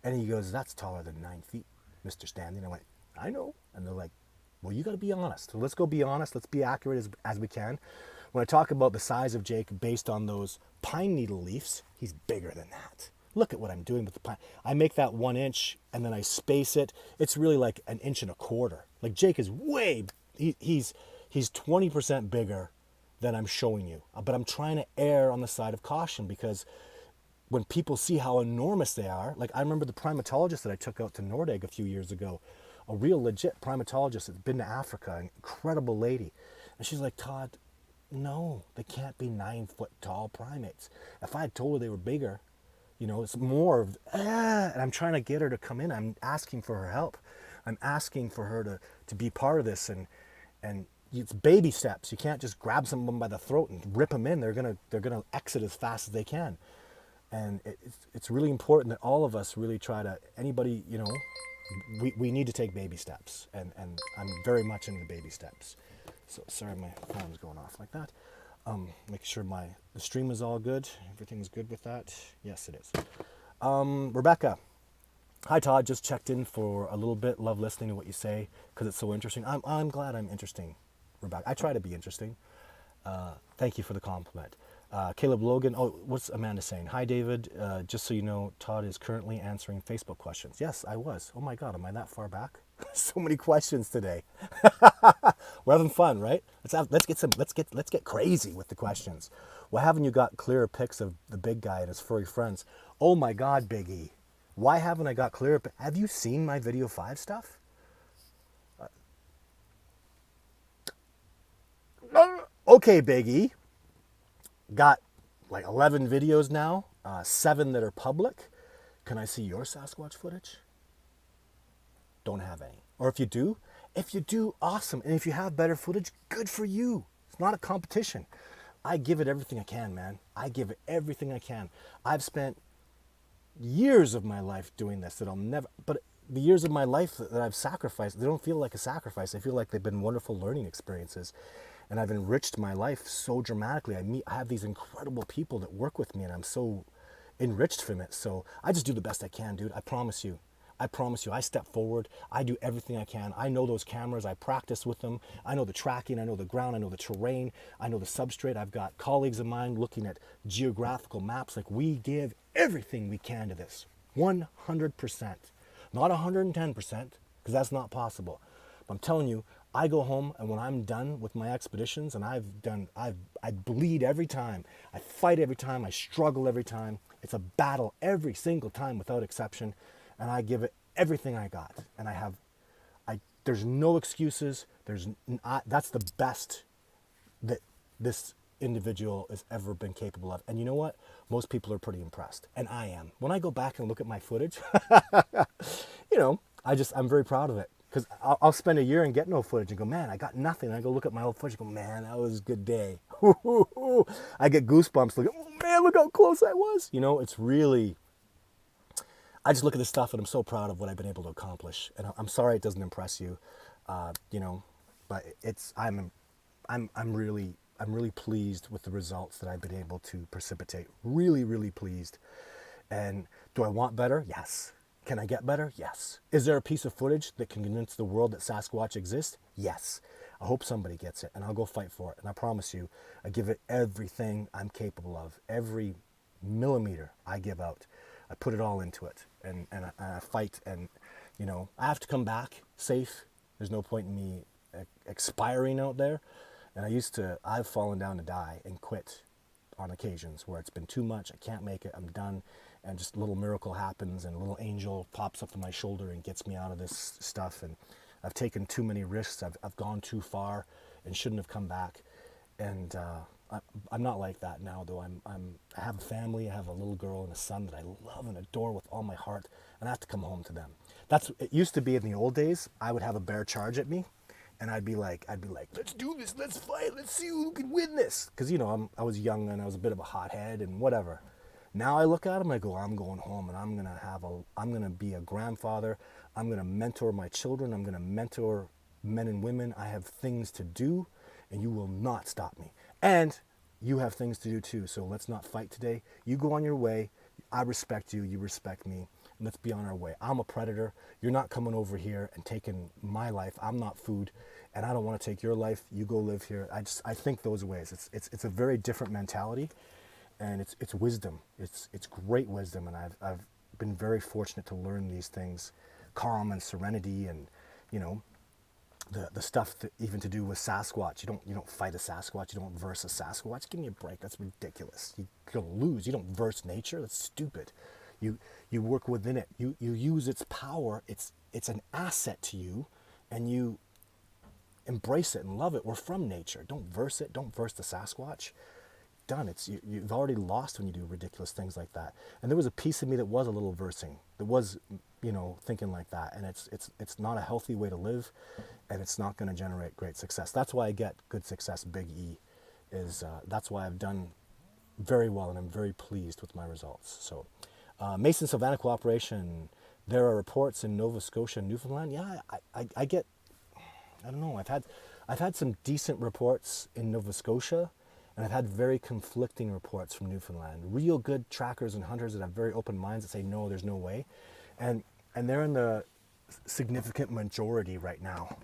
and he goes, that's taller than 9 feet, Mr. Standing. I went, I know. And they're like, well, you got to be honest. So let's go be honest. Let's be accurate as we can. When I talk about the size of Jake based on those pine needle leaves, he's bigger than that. Look at what I'm doing with the pine. I make that 1 inch and then I space it. It's really like 1.25 inches. Like Jake is he's 20% bigger than I'm showing you. But I'm trying to err on the side of caution, because when people see how enormous they are, like I remember the primatologist that I took out to Nordegg a few years ago, a real legit primatologist that's been to Africa, an incredible lady. And she's like, Todd, no, they can't be 9 foot tall primates. If I had told her they were bigger, it's more of, and I'm trying to get her to come in. I'm asking for her help. I'm asking for her to be part of this, and it's baby steps. You can't just grab someone by the throat and rip them in. They're gonna exit as fast as they can. And it's really important that all of us really try to, anybody, we need to take baby steps, and I'm very much into baby steps. So sorry, my phone's going off like that. Make sure the stream is all good. Everything's good with that. Yes, it is. Rebecca, hi Todd. Just checked in for a little bit. Love listening to what you say because it's so interesting. I'm glad I'm interesting, Rebecca. I try to be interesting. Thank you for the compliment. Caleb Logan. Oh, what's Amanda saying? Hi David. Just so you know, Todd is currently answering Facebook questions. Yes, I was. Oh my God, am I that far back? So many questions today. We're having fun, right? Let's get crazy with the questions. Why haven't you got clearer pics of the big guy and his furry friends? Oh my God, Big E. Why haven't I got clearer? Have you seen my video 5 stuff? Okay, Big E. Got like 11 videos now, 7 that are public. Can I see your Sasquatch footage? Don't have any. Or if you do, awesome. And if you have better footage, good for you. It's not a competition. I give it everything I can, man. I give it everything I can. I've spent years of my life doing this that I'll never, but the years of my life that I've sacrificed, they don't feel like a sacrifice. They feel like they've been wonderful learning experiences. And I've enriched my life so dramatically. I have these incredible people that work with me and I'm so enriched from it. So I just do the best I can, dude. I promise you. I promise you, I step forward. I do everything I can. I know those cameras. I practice with them. I know the tracking. I know the ground. I know the terrain. I know the substrate. I've got colleagues of mine looking at geographical maps. Like, we give everything we can to this. 100%. Not 110%, because that's not possible. But I'm telling you, I go home, and when I'm done with my expeditions, and I bleed every time. I fight every time. I struggle every time. It's a battle every single time without exception. And I give it everything I got. And there's no excuses. That's the best that this individual has ever been capable of. And you know what? Most people are pretty impressed. And I am. When I go back and look at my footage, I'm very proud of it. Because I'll spend a year and get no footage and go, man, I got nothing. And I go look at my old footage and go, man, that was a good day. I get goosebumps looking, oh man, look how close I was. It's really, I just look at this stuff and I'm so proud of what I've been able to accomplish. And I'm sorry it doesn't impress you, but I'm really pleased with the results that I've been able to precipitate. Really, really pleased. And do I want better? Yes. Can I get better? Yes. Is there a piece of footage that can convince the world that Sasquatch exists? Yes. I hope somebody gets it, and I'll go fight for it. And I promise you, I give it everything I'm capable of. Every millimeter I give out, I put it all into it, and I fight. And I have to come back safe. There's no point in me expiring out there. And I've fallen down to die and quit on occasions where it's been too much. I can't make it. I'm done. And just a little miracle happens and a little angel pops up on my shoulder and gets me out of this stuff. And I've taken too many risks. I've gone too far and shouldn't have come back. And I'm not like that now, though. I have a family. I have a little girl and a son that I love and adore with all my heart. And I have to come home to them. It used to be in the old days, I would have a bear charge at me. And I'd be like, let's do this, let's fight, let's see who can win this. Because, I was young and I was a bit of a hothead and whatever. Now I look at him, I go, I'm going home and I'm going to be a grandfather. I'm going to mentor my children. I'm going to mentor men and women. I have things to do and you will not stop me. And you have things to do too. So let's not fight today. You go on your way. I respect you. You respect me. And let's be on our way. I'm a predator. You're not coming over here and taking my life. I'm not food. And I don't want to take your life. You go live here. I think those ways. It's a very different mentality. And it's wisdom. It's great wisdom, and I've been very fortunate to learn these things, calm and serenity, and the stuff that even to do with Sasquatch. You don't fight a Sasquatch. You don't verse a Sasquatch. Give me a break. That's ridiculous. You're gonna lose. You don't verse nature. That's stupid. You work within it. You use its power. It's an asset to you, and you embrace it and love it. We're from nature. Don't verse it. Don't verse the Sasquatch. Done. You've already lost when you do ridiculous things like that. And there was a piece of me that was a little versing, that was thinking like that, and it's not a healthy way to live, and it's not going to generate great success. That's why I get good success. Big E is that's why I've done very well, and I'm very pleased with my results. So Mason Savannah cooperation, there are reports in Nova Scotia and Newfoundland. Yeah, I get, I don't know, I've had some decent reports in Nova Scotia. And I've had very conflicting reports from Newfoundland. Real good trackers and hunters that have very open minds that say, no, there's no way. And they're in the significant majority right now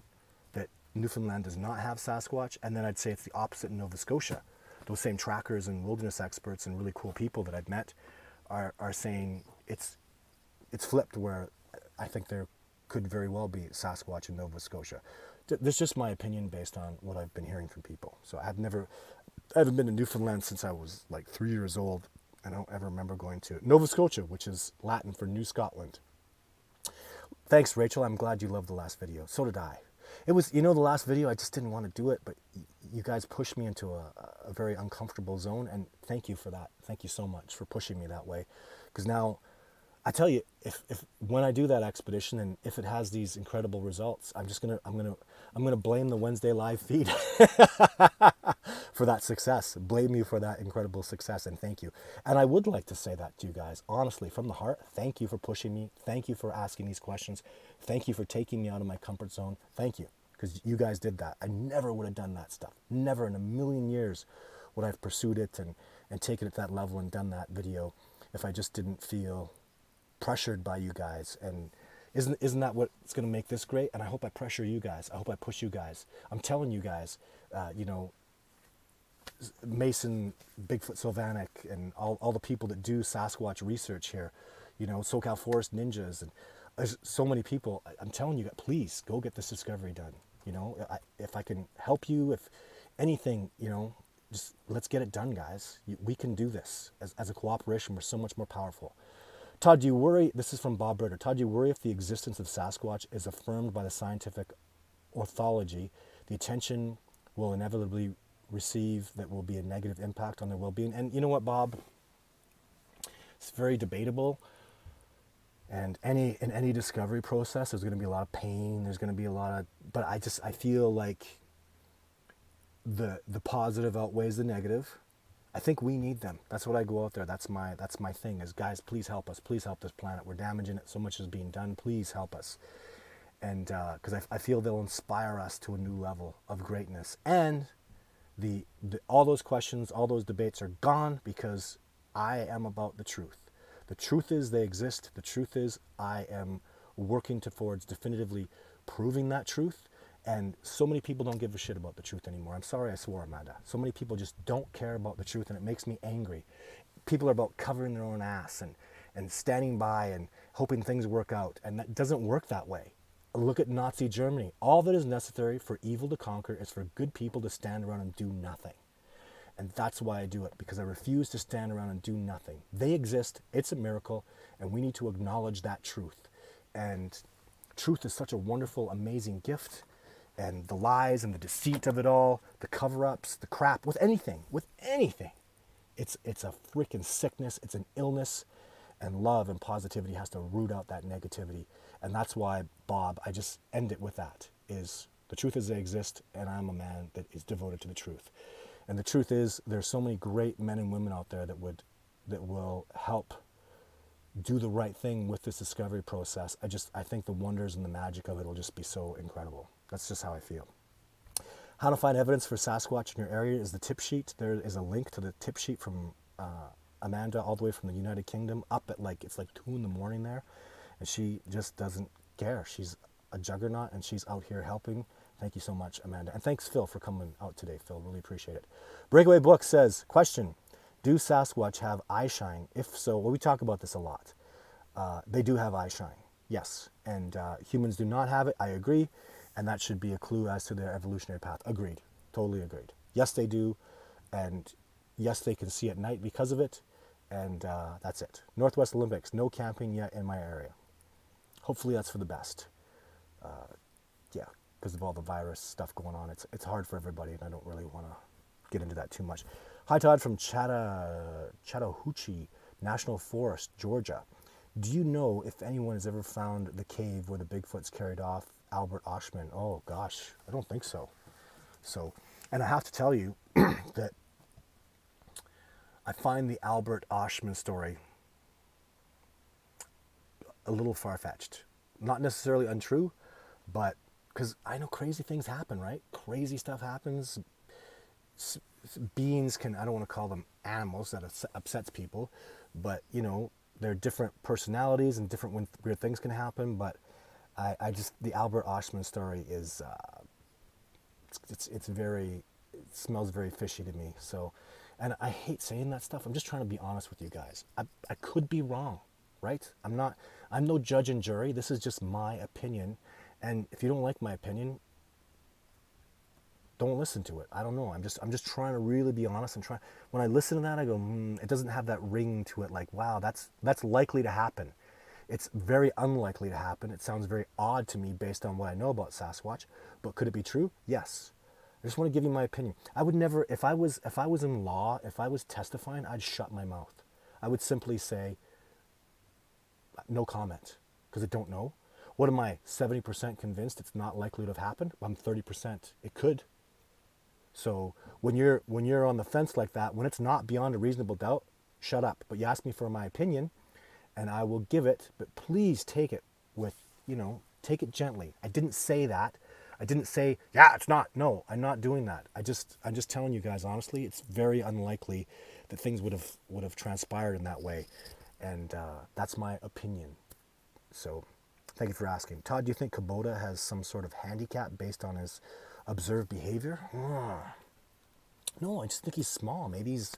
that Newfoundland does not have Sasquatch. And then I'd say it's the opposite in Nova Scotia. Those same trackers and wilderness experts and really cool people that I've met are saying it's flipped, where I think there could very well be Sasquatch in Nova Scotia. This is just my opinion based on what I've been hearing from people. So I haven't been to Newfoundland since I was like 3 years old. I don't ever remember going to Nova Scotia, which is Latin for New Scotland. Thanks, Rachel. I'm glad you loved the last video. So did I. It was, the last video, I just didn't want to do it, but you guys pushed me into a very uncomfortable zone, and thank you for that. Thank you so much for pushing me that way. Because now, I tell you, if when I do that expedition and if it has these incredible results, I'm gonna blame the Wednesday live feed for that success. Blame you for that incredible success, and thank you. And I would like to say that to you guys, honestly, from the heart. Thank you for pushing me. Thank you for asking these questions. Thank you for taking me out of my comfort zone. Thank you, because you guys did that. I never would have done that stuff. Never in a million years would I have pursued it and taken it to that level and done that video if I just didn't feel pressured by you guys. And isn't that what's going to make this great? And I hope I pressure you guys. I hope I push you guys. I'm telling you guys, Mason, Bigfoot Sylvanic, and all the people that do Sasquatch research here, SoCal Forest Ninjas, and there's so many people. I'm telling you, please go get this discovery done. If I can help you, if anything, just let's get it done, guys. We can do this as a cooperation. We're so much more powerful. Todd, do you worry, this is from Bob Ritter, Todd, do you worry if the existence of Sasquatch is affirmed by the scientific orthology, the attention will inevitably receive that will be a negative impact on their well-being? And you know what, Bob? It's very debatable. And in any discovery process, there's going to be a lot of pain, there's going to be a lot of, but I feel like the positive outweighs the negative. I think we need them. That's what I go out there. That's my thing is, guys, please help us. Please help this planet. We're damaging it. So much is being done. Please help us. And because I feel they'll inspire us to a new level of greatness. And all those questions, all those debates are gone because I am about the truth. The truth is they exist. The truth is I am working towards definitively proving that truth. And so many people don't give a shit about the truth anymore. I'm sorry I swore, Amanda. So many people just don't care about the truth, and it makes me angry. People are about covering their own ass and standing by and hoping things work out. And that doesn't work that way. Look at Nazi Germany. All that is necessary for evil to conquer is for good people to stand around and do nothing. And that's why I do it, because I refuse to stand around and do nothing. They exist. It's a miracle, and we need to acknowledge that truth. And truth is such a wonderful, amazing gift. And the lies and the deceit of it all, the cover-ups, the crap, with anything, it's a freaking sickness, it's an illness, and love and positivity has to root out that negativity. And that's why, Bob, I just end it with that, is the truth is they exist, and I'm a man that is devoted to the truth. And the truth is, there's so many great men and women out there that will help do the right thing with this discovery process. I think the wonders and the magic of it will just be so incredible. That's just how I feel. How to find evidence for Sasquatch in your area is the tip sheet. There is a link to the tip sheet from Amanda, all the way from the United Kingdom, up at it's like 2 a.m. there. And she just doesn't care. She's a juggernaut, and she's out here helping. Thank you so much, Amanda. And thanks, Phil, for coming out today, Phil. Really appreciate it. Breakaway Book says, question, do Sasquatch have eye shine? If so, well, we talk about this a lot. They do have eye shine, yes. And humans do not have it. I agree. And that should be a clue as to their evolutionary path. Agreed. Totally agreed. Yes, they do. And yes, they can see at night because of it. And that's it. Northwest Olympics, no camping yet in my area. Hopefully that's for the best. Yeah, because of all the virus stuff going on. It's hard for everybody, and I don't really want to get into that too much. Hi, Todd from Chattahoochee National Forest, Georgia. Do you know if anyone has ever found the cave where the Bigfoots carried off Albert Oshman? Oh gosh, I don't think so. And I have to tell you that I find the Albert Oshman story a little far-fetched. Not necessarily untrue, but because I know crazy things happen, right? Crazy stuff happens. Beings can, I don't want to call them animals, that upsets people, but there are different personalities and different weird things can happen. But I just, the Albert Oshman story is, it smells very fishy to me. So, and I hate saying that stuff. I'm just trying to be honest with you guys. I could be wrong, right? I'm no judge and jury. This is just my opinion. And if you don't like my opinion, don't listen to it. I don't know. I'm just trying to really be honest and try. When I listen to that, I go, it doesn't have that ring to it. Like, wow, that's likely to happen. It's very unlikely to happen. It sounds very odd to me based on what I know about Sasquatch. But could it be true? Yes. I just want to give you my opinion. I would never, if I was in law, if I was testifying, I'd shut my mouth. I would simply say, no comment, because I don't know. What am I, 70% convinced it's not likely to have happened? I'm 30%. It could. So when you're on the fence like that, when it's not beyond a reasonable doubt, shut up. But you ask me for my opinion, and I will give it, but please take it with, take it gently. I didn't say that. I didn't say, yeah, it's not. No, I'm not doing that. I'm just telling you guys honestly, it's very unlikely that things would have transpired in that way. And that's my opinion. So thank you for asking. Todd, do you think Kubota has some sort of handicap based on his observed behavior? No, I just think he's small. Maybe he's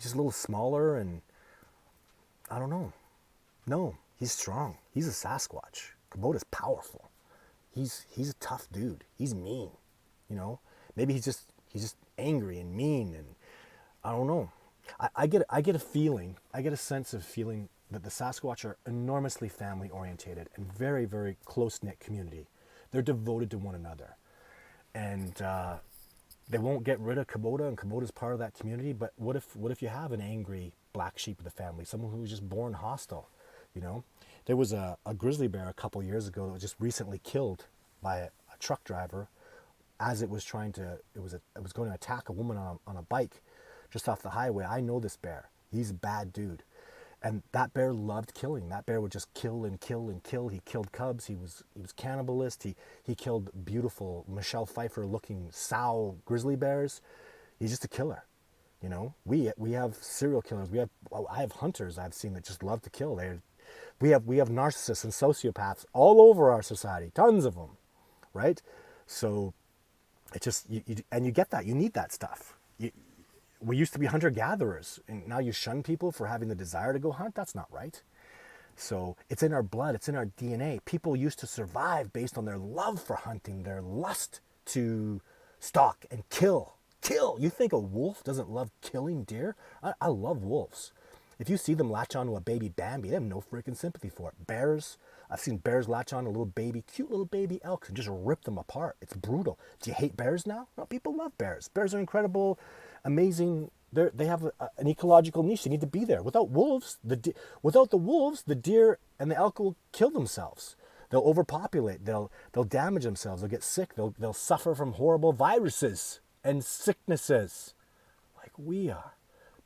just a little smaller, and I don't know. No, he's strong. He's a Sasquatch. Kubota's powerful. He's a tough dude. He's mean. Maybe he's just angry and mean, and I don't know. I get a feeling. I get a sense of feeling that the Sasquatch are enormously family orientated and very, very close-knit community. They're devoted to one another. And they won't get rid of Kubota, and Kubota's part of that community. But what if you have an angry black sheep of the family, someone who was just born hostile? There was a grizzly bear a couple years ago that was just recently killed by a truck driver as it was going to attack a woman on a bike just off the highway. I know this bear. He's a bad dude. And that bear loved killing. That bear would just kill and kill and kill. He killed cubs. He was cannibalist. He killed beautiful Michelle Pfeiffer looking sow grizzly bears. He's just a killer. We have serial killers. I have hunters I've seen that just love to kill. We have narcissists and sociopaths all over our society, tons of them, right? So it just and you get that. You need that stuff. We used to be hunter-gatherers, and now you shun people for having the desire to go hunt. That's not right. So it's in our blood. It's in our DNA. People used to survive based on their love for hunting, their lust to stalk and kill. You think a wolf doesn't love killing deer? I love wolves. If you see them latch onto a baby Bambi, they have no freaking sympathy for it. Bears, I've seen bears latch on a cute little baby elk and just rip them apart. It's brutal. Do you hate bears now? No, people love bears. Bears are incredible, amazing. They have an ecological niche. They need to be there. Without the wolves, the deer and the elk will kill themselves. They'll overpopulate. They'll damage themselves. They'll get sick. They'll suffer from horrible viruses and sicknesses, like we are.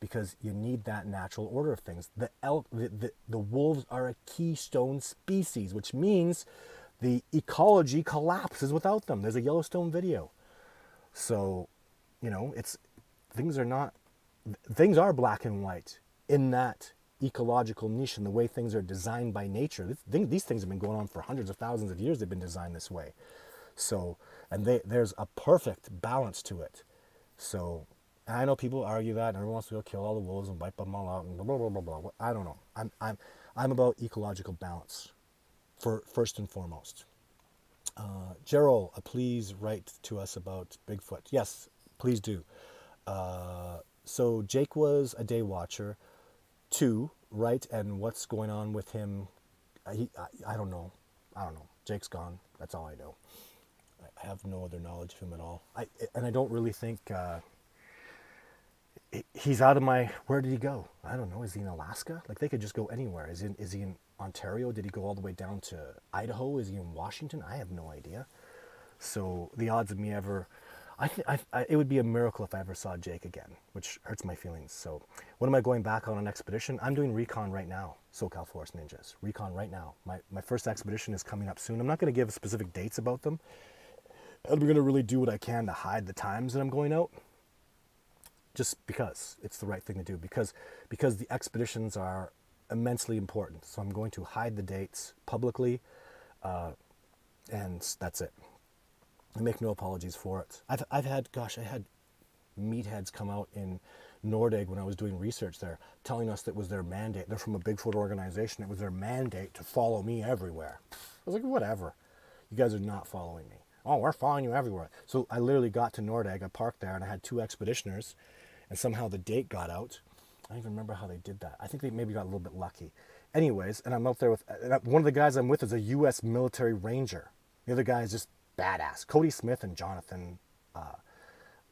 Because you need that natural order of things. The wolves are a keystone species, which means the ecology collapses without them. There's a Yellowstone video. So, things are black and white in that ecological niche and the way things are designed by nature. These things have been going on for hundreds of thousands of years. They've been designed this way. So, and there's a perfect balance to it. So, and I know people argue that, and everyone wants to go kill all the wolves and wipe them all out and blah, blah, blah, blah, blah. I don't know. I'm about ecological balance, first and foremost. Gerald, please write to us about Bigfoot. Yes, please do. So Jake was a day watcher, too, right? And what's going on with him? I don't know. Jake's gone. That's all I know. I have no other knowledge of him at all. I don't really think... he's out of my... Where did he go? I don't know. Is he in Alaska? Like, they could just go anywhere. Is he in Ontario? Did he go all the way down to Idaho? Is he in Washington? I have no idea. So the odds of me ever... it would be a miracle if I ever saw Jake again, which hurts my feelings. So when am I going back on an expedition? I'm doing recon right now. SoCal Forest Ninjas. Recon right now. My first expedition is coming up soon. I'm not going to give specific dates about them. I'm going to really do what I can to hide the times that I'm going out. Just because it's the right thing to do, because the expeditions are immensely important. So I'm going to hide the dates publicly, and that's it. I make no apologies for it. I had meatheads come out in Nordegg when I was doing research there, telling us that was their mandate. They're from a Bigfoot organization. It was their mandate to follow me everywhere. I was like, whatever. You guys are not following me. Oh, we're following you everywhere. So I literally got to Nordegg. I parked there, and I had 2 expeditioners, and somehow the date got out. I don't even remember how they did that. I think they maybe got a little bit lucky. Anyways, and I'm out there with one of the guys I'm with is a U.S. military ranger. The other guy is just badass. Cody Smith and Jonathan,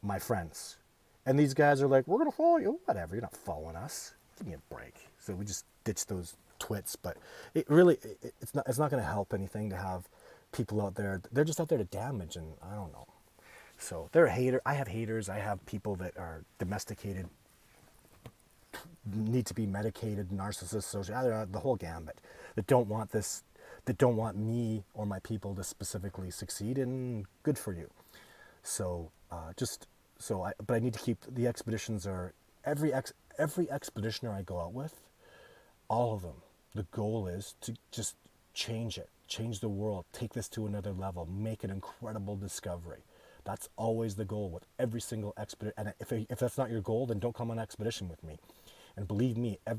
my friends. And these guys are like, we're going to follow you. Whatever, you're not following us. Give me a break. So we just ditched those twits. But it's not going to help anything to have people out there. They're just out there to damage, and I don't know. So they're a hater. I have haters. I have people that are domesticated, need to be medicated, narcissists, social, the whole gambit, that don't want this, that don't want me or my people to specifically succeed, and good for you. So but I need to keep the expeditions are every expeditioner I go out with, all of them. The goal is to just change it, change the world, take this to another level, make an incredible discovery. That's always the goal with every single expedition. And if that's not your goal, then don't come on an expedition with me. And believe me, a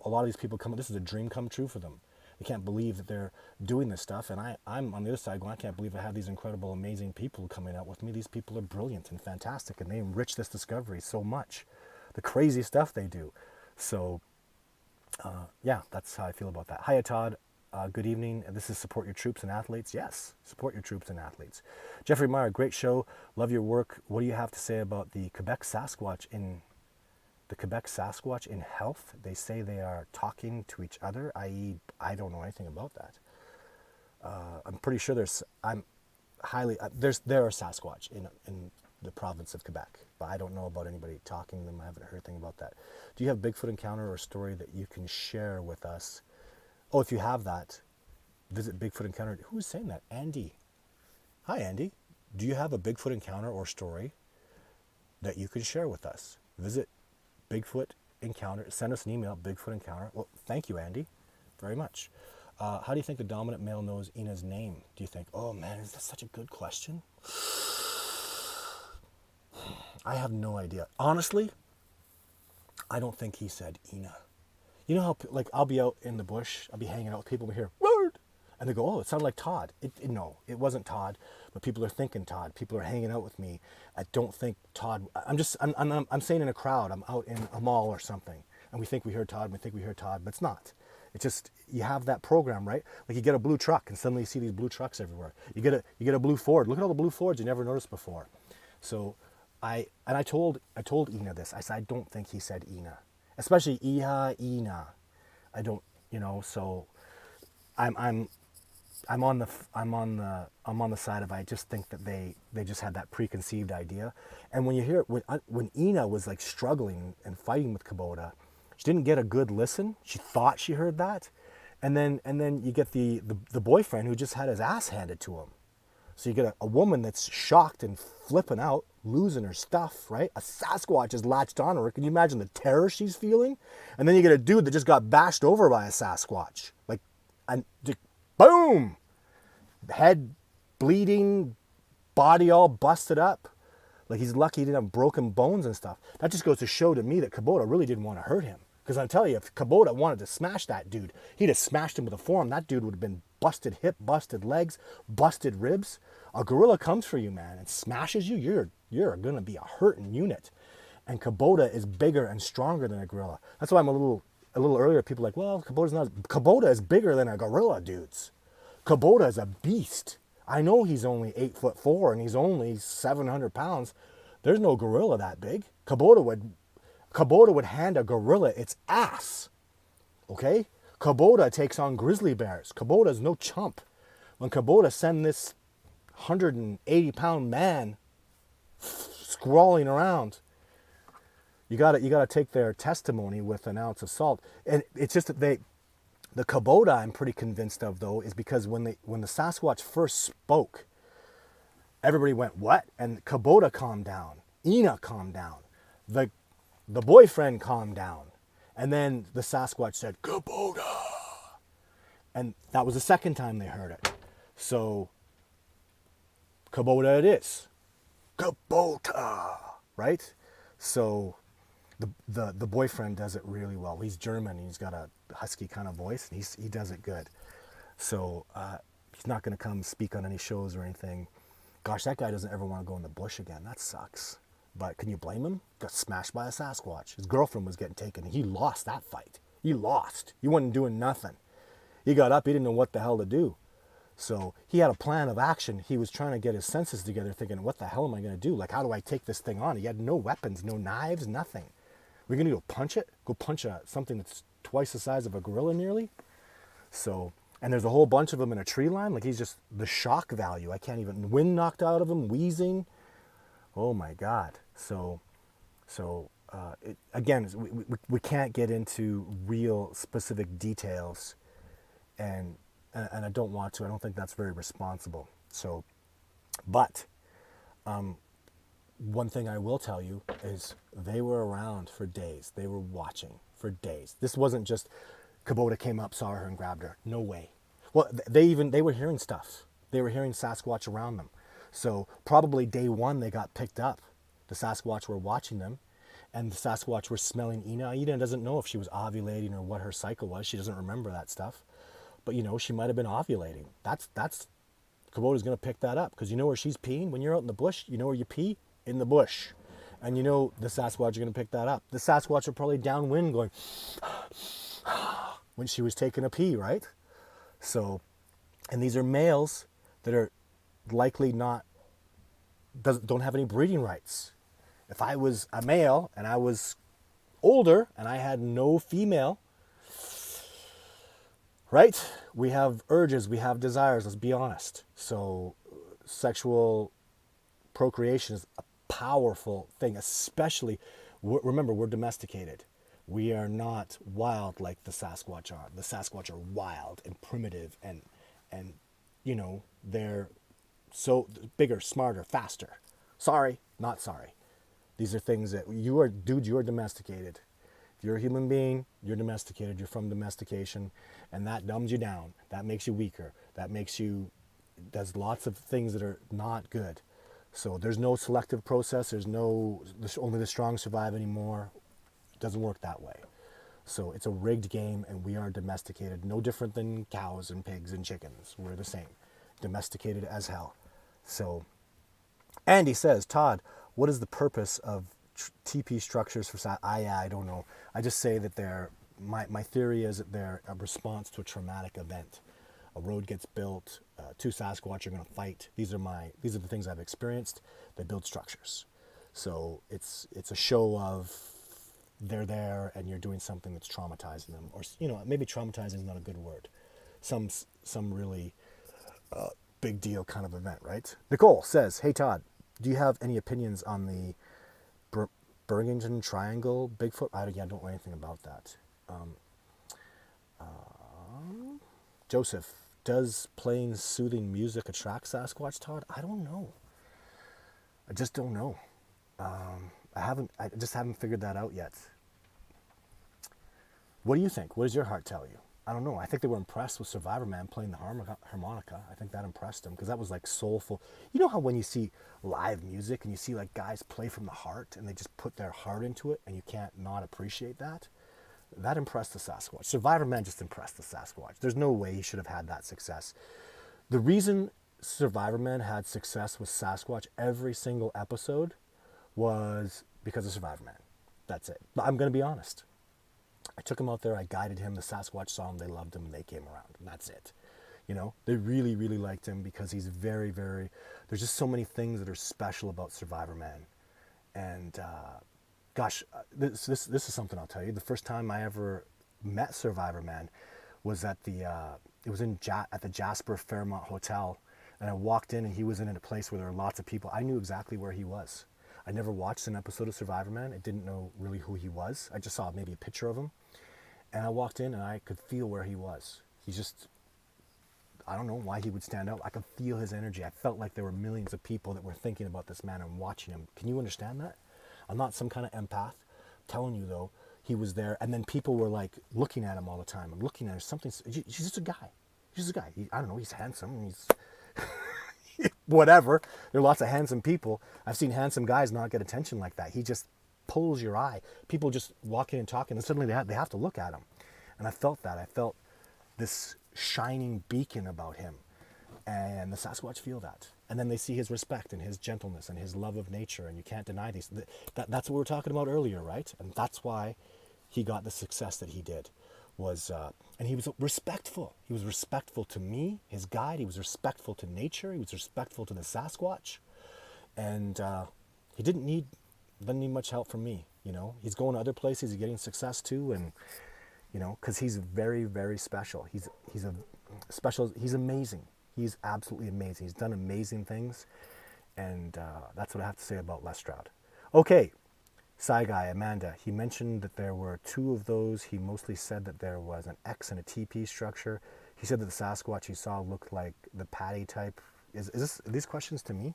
lot of these people come, this is a dream come true for them. They can't believe that they're doing this stuff. And I'm on the other side going, I can't believe I have these incredible, amazing people coming out with me. These people are brilliant and fantastic, and they enrich this discovery so much. The crazy stuff they do. So, yeah, that's how I feel about that. Hiya, Todd. Good evening. This is Support Your Troops and Athletes. Yes, support your troops and athletes. Jeffrey Meyer, great show. Love your work. What do you have to say about the Quebec Sasquatch in health? They say they are talking to each other, i.e., I don't know anything about that. I'm pretty sure there are Sasquatch in the province of Quebec, but I don't know about anybody talking to them. I haven't heard anything about that. Do you have Bigfoot encounter or story that you can share with us? Oh, if you have that, visit Bigfoot encounter. Who is saying that? Andy. Hi, Andy. Do you have a Bigfoot encounter or story that you can share with us? Visit Bigfoot encounter. Send us an email, Bigfoot encounter. Well, thank you, Andy, very much. How do you think the dominant male knows Ina's name? Do you think, oh man, is that such a good question? I have no idea. Honestly, I don't think he said Ina. You know how, like, I'll be out in the bush, I'll be hanging out with people, and we hear, word! And they go, oh, it sounded like Todd. No, it wasn't Todd, but people are thinking Todd. People are hanging out with me. I don't think Todd, I'm saying in a crowd, I'm out in a mall or something, and we think we heard Todd, but it's not. It's just, you have that program, right? Like you get a blue truck, and suddenly you see these blue trucks everywhere. You get a blue Ford. Look at all the blue Fords you never noticed before. So I told Ina this. I said, I don't think he said Ina. Especially Ina. I don't, so I'm on the side of, I just think that they just had that preconceived idea. And when you hear when Ina was like struggling and fighting with Kubota, she didn't get a good listen. She thought she heard that. And then you get the boyfriend who just had his ass handed to him. So you get a woman that's shocked and flipping out, losing her stuff, right? A Sasquatch is latched on her. Can you imagine the terror she's feeling? And then you get a dude that just got bashed over by a Sasquatch. Like, and just, boom! Head bleeding, body all busted up. Like, he's lucky he didn't have broken bones and stuff. That just goes to show to me that Kubota really didn't want to hurt him. Because I'm telling you, if Kubota wanted to smash that dude, he'd have smashed him with a forearm. That dude would have been busted hip, busted legs, busted ribs. A gorilla comes for you, man, and smashes you, you're going to be a hurting unit. And Kubota is bigger and stronger than a gorilla. That's why I'm a little earlier, people are like, well, Kubota is bigger than a gorilla, dudes. Kubota is a beast. I know he's only 8'4" and he's only 700 pounds. There's no gorilla that big. Kubota would hand a gorilla its ass. Okay? Kubota takes on grizzly bears. Kubota is no chump. When Kubota send this 180-pound man scrawling around, you gotta take their testimony with an ounce of salt. And it's just that the Kubota, I'm pretty convinced of, though, is because when the Sasquatch first spoke, everybody went, what? And Kubota calmed down. Ina calmed down. The boyfriend calmed down. And then the Sasquatch said, Kubota. And that was the second time they heard it. So, Kubota it is. Kubota. Right? So, the boyfriend does it really well. He's German. He's got a husky kind of voice. And he does it good. So, He's not going to come speak on any shows or anything. Gosh, that guy doesn't ever want to go in the bush again. That sucks. But can you blame him? Got smashed by a Sasquatch. His girlfriend was getting taken. He lost that fight. He lost. He wasn't doing nothing. He got up. He didn't know what the hell to do. So he had a plan of action. He was trying to get his senses together, thinking, what the hell am I going to do? Like, how do I take this thing on? He had no weapons, no knives, nothing. We're going to go punch it? Go punch something that's twice the size of a gorilla nearly? So, and there's a whole bunch of them in a tree line. Like, he's just, the shock value. I can't even, wind knocked out of him, wheezing. Oh my God. So again, we can't get into real specific details, and I don't want to. I don't think that's very responsible. So, but one thing I will tell you is they were around for days. They were watching for days. This wasn't just Kubota came up, saw her, and grabbed her. No way. Well, they were hearing stuff. They were hearing Sasquatch around them. So probably day one they got picked up. The Sasquatch were watching them, and the Sasquatch were smelling Ina. Ina doesn't know if she was ovulating or what her cycle was. She doesn't remember that stuff. But, you know, she might have been ovulating. That's Kubota's going to pick that up, because you know where she's peeing? When you're out in the bush, you know where you pee? In the bush. And you know the Sasquatch are going to pick that up. The Sasquatch are probably downwind going when she was taking a pee, right? So, and these are males that are likely don't have any breeding rights. If I was a male and I was older and I had no female, right? We have urges, we have desires, let's be honest. So sexual procreation is a powerful thing, especially, remember, we're domesticated. We are not wild like the Sasquatch are. The Sasquatch are wild and primitive, and you know, they're so bigger, smarter, faster. Sorry, not sorry. These are things that you're domesticated. If you're a human being, you're domesticated. You're from domestication, and that dumbs you down. That makes you weaker. Does lots of things that are not good. So there's no selective process. There's only the strong survive anymore. It doesn't work that way. So it's a rigged game, and we are domesticated, no different than cows and pigs and chickens. We're the same, domesticated as hell. So Andy says, Todd, what is the purpose of TP structures for I don't know. I just say that my theory is that they're a response to a traumatic event. A road gets built, two Sasquatch are going to fight. These are the things I've experienced. They build structures. So it's a show of they're there and you're doing something that's traumatizing them, or, you know, maybe traumatizing is not a good word. Some really big deal kind of event, right? Nicole says, hey Todd, do you have any opinions on the Burlington Triangle Bigfoot? I don't know anything about that. Joseph, does playing soothing music attract Sasquatch, Todd? I don't know. I just don't know. I just haven't figured that out yet. What do you think? What does your heart tell you? I don't know. I think they were impressed with Survivor Man playing the harmonica. I think that impressed them, because that was like soulful. You know how when you see live music and you see like guys play from the heart and they just put their heart into it, and you can't not appreciate that? That impressed the Sasquatch. Survivor Man just impressed the Sasquatch. There's no way he should have had that success. The reason Survivor Man had success with Sasquatch every single episode was because of Survivor Man. That's it. But I'm going to be honest. I took him out there, I guided him, the Sasquatch saw him, they loved him, and they came around, and that's it. You know, they really, really liked him because he's very, very, there's just so many things that are special about Survivor Man. And gosh, this is something I'll tell you. The first time I ever met Survivor Man was at at the Jasper Fairmont Hotel, and I walked in and he was in a place where there were lots of people. I knew exactly where he was. I never watched an episode of Survivor Man. I didn't know really who he was. I just saw maybe a picture of him. And I walked in and I could feel where he was. He's just, I don't know why he would stand out. I could feel his energy. I felt like there were millions of people that were thinking about this man and watching him. Can you understand that? I'm not some kind of empath. I'm telling you though, he was there. And then people were like looking at him all the time. I'm looking at him, he's just a guy. He's just a guy. I don't know, he's handsome. He's whatever. There are lots of handsome people. I've seen handsome guys not get attention like that. He just pulls your eye. People just walk in and talking, and suddenly they have to look at him. And I felt that. I felt this shining beacon about him. And the Sasquatch feel that. And then they see his respect and his gentleness and his love of nature, and you can't deny these. That's what we were talking about earlier, right? And that's why he got the success that he did. And he was respectful. He was respectful to me, his guide. He was respectful to nature. He was respectful to the Sasquatch. And he didn't need much help from me, you know. He's going to other places. He's getting success too, and you know, because he's very, very special. He's amazing. He's absolutely amazing. He's done amazing things, and that's what I have to say about Les Stroud. Okay, Sci Guy, Amanda, he mentioned that there were two of those. He mostly said that there was an X and a TP structure. He said that the Sasquatch he saw looked like the Patty type. Are these questions to me?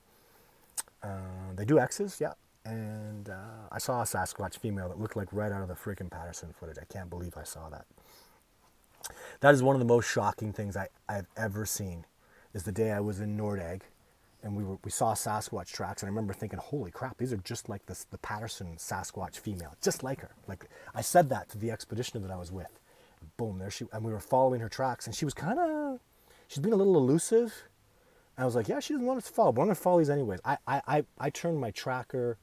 They do X's, yeah. And I saw a Sasquatch female that looked like right out of the freaking Patterson footage. I can't believe I saw that. That is one of the most shocking things I've ever seen. Is the day I was in Nordegg, and we saw Sasquatch tracks, and I remember thinking, holy crap, these are just like the Patterson Sasquatch female, just like her. Like I said that to the expeditioner that I was with. Boom, there she, and we were following her tracks, and she's being a little elusive. And I was like, yeah, she doesn't want us to follow, but I'm gonna follow these anyways. I turned my tracker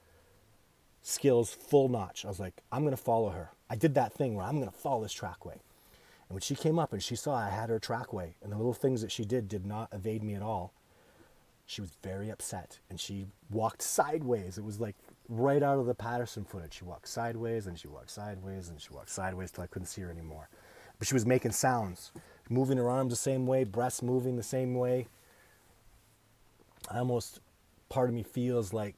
skills full notch. I was like, I'm gonna follow her. I did that thing where I'm gonna follow this trackway. And when she came up and she saw I had her trackway, and the little things that she did not evade me at all, she was very upset, and she walked sideways. It was like right out of the Patterson footage. She walked sideways, and she walked sideways, and she walked sideways till I couldn't see her anymore. But she was making sounds, moving her arms the same way, breasts moving the same way. Part of me feels like,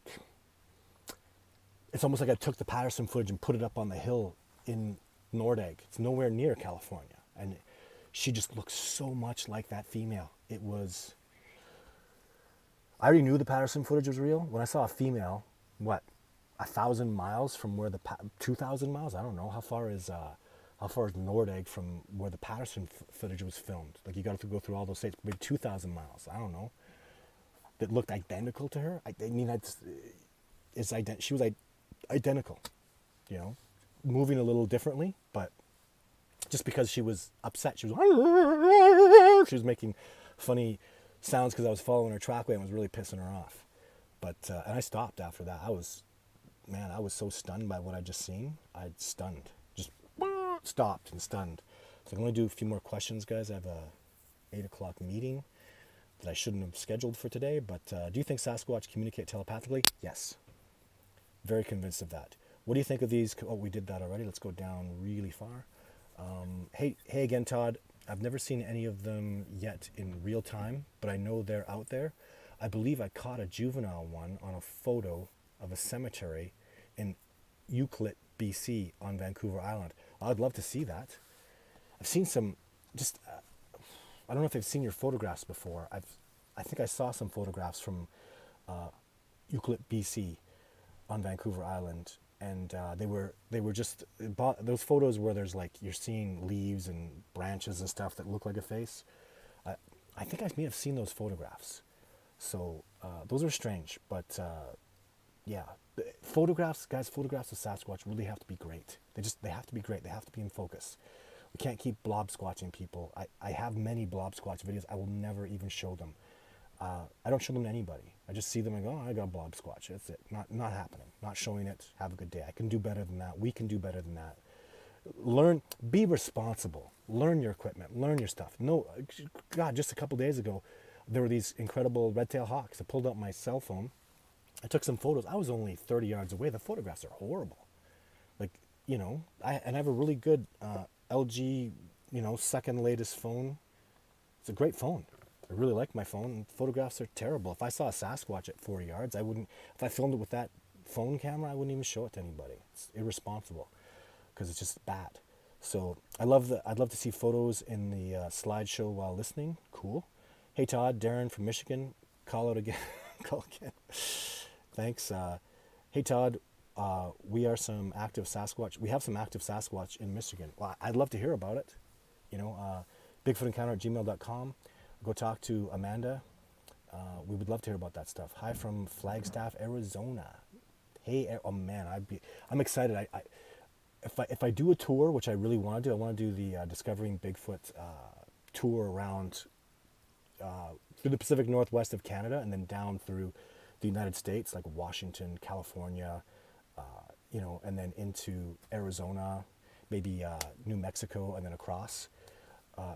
it's almost like I took the Patterson footage and put it up on the hill in Nordegg. It's nowhere near California. And she just looks so much like that female. I already knew the Patterson footage was real. When I saw a female, 1,000 miles from where 2,000 miles? I don't know. How far is Nordegg from where the Patterson footage was filmed? Like, you got to go through all those states. Maybe 2,000 miles. I don't know. That looked identical to her. She was identical, you know, moving a little differently, but just because she was upset, she was making funny sounds because I was following her trackway and was really pissing her off. But and I stopped after that. I was so stunned by what I just seen. Just stopped and stunned. So I'm going to do a few more questions, guys. I have a 8 o'clock meeting that I shouldn't have scheduled for today, but do you think Sasquatch communicate telepathically? Yes. Very convinced of that. What do you think of these? Oh, we did that already. Let's go down really far. Hey again, Todd. I've never seen any of them yet in real time, but I know they're out there. I believe I caught a juvenile one on a photo of a cemetery in Euclid, BC on Vancouver Island. I'd love to see that. I've seen some, I don't know if they've seen your photographs before. I think I saw some photographs from Euclid, BC, on Vancouver Island, and they were just those photos where there's like you're seeing leaves and branches and stuff that look like a face. I think I may have seen those photographs. So those are strange, but yeah, photographs of Sasquatch really have to be great. They have to be great. They have to be in focus. We can't keep blob squatching people. I have many blob squatch videos. I will never even show them. I don't show them to anybody. I just see them and go, oh, I got blob squatch. That's it. Not happening. Not showing it. Have a good day. I can do better than that. We can do better than that. Be responsible. Learn your equipment. Learn your stuff. No, God, just a couple days ago, there were these incredible red-tailed hawks. I pulled out my cell phone. I took some photos. I was only 30 yards away. The photographs are horrible. Like, you know, I have a really good LG, you know, second latest phone. It's a great phone. I really like my phone. Photographs are terrible. If I saw a Sasquatch at 40 yards, I wouldn't. If I filmed it with that phone camera, I wouldn't even show it to anybody. It's irresponsible because it's just bad. So I'd love to see photos in the slideshow while listening. Cool. Hey Todd, Darren from Michigan. Call out again. Call again. Thanks. Hey Todd, we have some active Sasquatch in Michigan. Well, I'd love to hear about it. You know, bigfootencounter@gmail.com. Go talk to Amanda. We would love to hear about that stuff. Hi from Flagstaff, Arizona. Hey, oh man, I'm excited. If I do a tour, which I really want to do, I want to do the Discovering Bigfoot tour around through the Pacific Northwest of Canada and then down through the United States, like Washington, California, and then into Arizona, maybe New Mexico, and then across.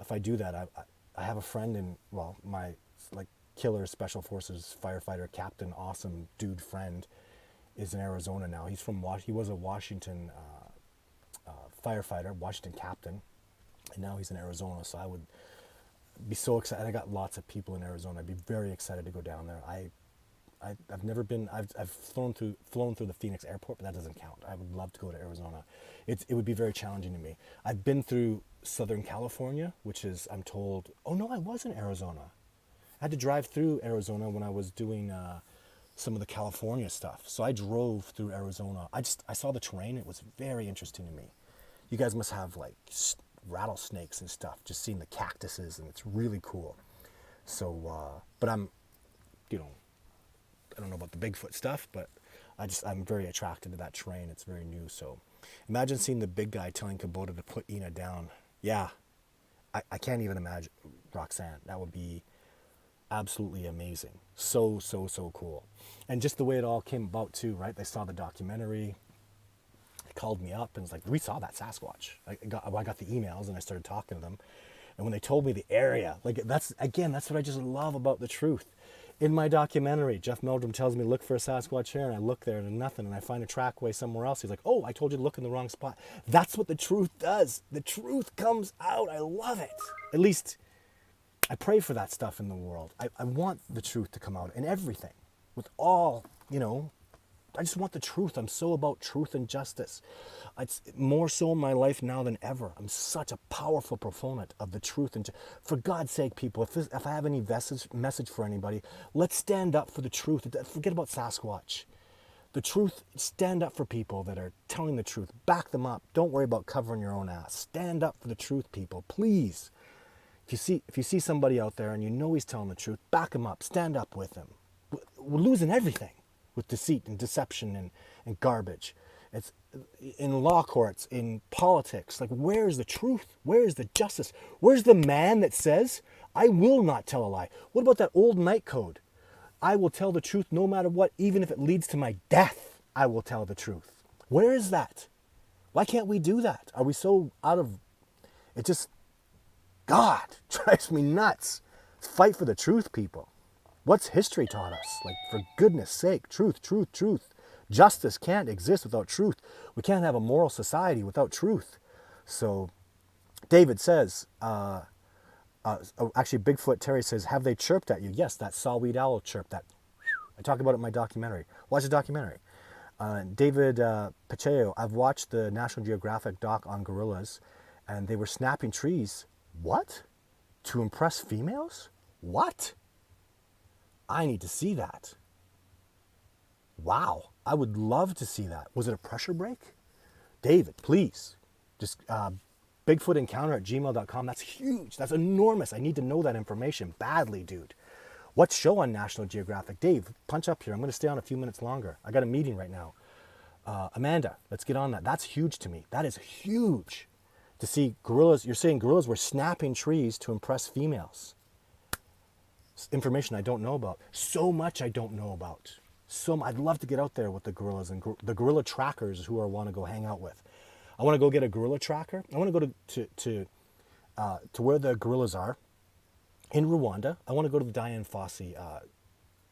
If I do that, I have a friend in, well, my like killer special forces firefighter captain, awesome dude friend, is in Arizona now. He was a Washington firefighter, Washington captain, and now he's in Arizona. So I would be so excited. I got lots of people in Arizona. I'd be very excited to go down there. I've never been. I've flown through the Phoenix airport, but that doesn't count. I would love to go to Arizona. It would be very challenging to me. I've been through Southern California, which is, I'm told. Oh no, I was in Arizona. I had to drive through Arizona when I was doing some of the California stuff. So I drove through Arizona. I saw the terrain. It was very interesting to me. You guys must have like rattlesnakes and stuff. Just seeing the cactuses, and it's really cool. So, but I'm, I don't know about the Bigfoot stuff, but I'm very attracted to that terrain. It's very new. So imagine seeing the big guy telling Kubota to put Ina down. Yeah, I can't even imagine, Roxanne. That would be absolutely amazing. So cool. And just the way it all came about too, right? They saw the documentary. They called me up and was like, we saw that Sasquatch. I got the emails and I started talking to them. And when they told me the area, like that's what I just love about the truth. In my documentary, Jeff Meldrum tells me, look for a Sasquatch here, and I look there and nothing, and I find a trackway somewhere else. He's like, oh, I told you to look in the wrong spot. That's what the truth does. The truth comes out. I love it. At least I pray for that stuff in the world. I want the truth to come out in everything. With all, I just want the truth. I'm so about truth and justice. It's more so in my life now than ever. I'm such a powerful proponent of the truth. And for God's sake, people, if I have any message for anybody, let's stand up for the truth. Forget about Sasquatch. The truth, stand up for people that are telling the truth. Back them up. Don't worry about covering your own ass. Stand up for the truth, people, please. If you see somebody out there and you know he's telling the truth, back him up. Stand up with him. We're losing everything with deceit and deception and garbage. It's in law courts, in politics. Like, where is the truth? Where is the justice? Where's the man that says, I will not tell a lie? What about that old night code? I will tell the truth no matter what, even if it leads to my death, I will tell the truth. Where is that? Why can't we do that? Are we so out of it? Just, God, drives me nuts. Fight for the truth, people. What's history taught us? Like, for goodness sake, truth, truth, truth. Justice can't exist without truth. We can't have a moral society without truth. So David says, actually Bigfoot Terry says, have they chirped at you? Yes, that sawweed owl chirped. That I talk about it in my documentary. Watch the documentary. David Pacheco, I've watched the National Geographic doc on gorillas, and they were snapping trees. What? To impress females? What? I need to see that. Wow, I would love to see that. Was it a pressure break? David, please. Just bigfootencounter@gmail.com. That's huge. That's enormous. I need to know that information badly, dude. What show on National Geographic? Dave, punch up here. I'm going to stay on a few minutes longer. I got a meeting right now. Amanda, let's get on that. That's huge to me. That is huge. To see gorillas, you're saying gorillas were snapping trees to impress females. Information I don't know about. So much I don't know about. I'd love to get out there with the gorillas and the gorilla trackers who I want to go hang out with. I want to go get a gorilla tracker. I want to go to where the gorillas are in Rwanda. I want to go to the Dian Fossey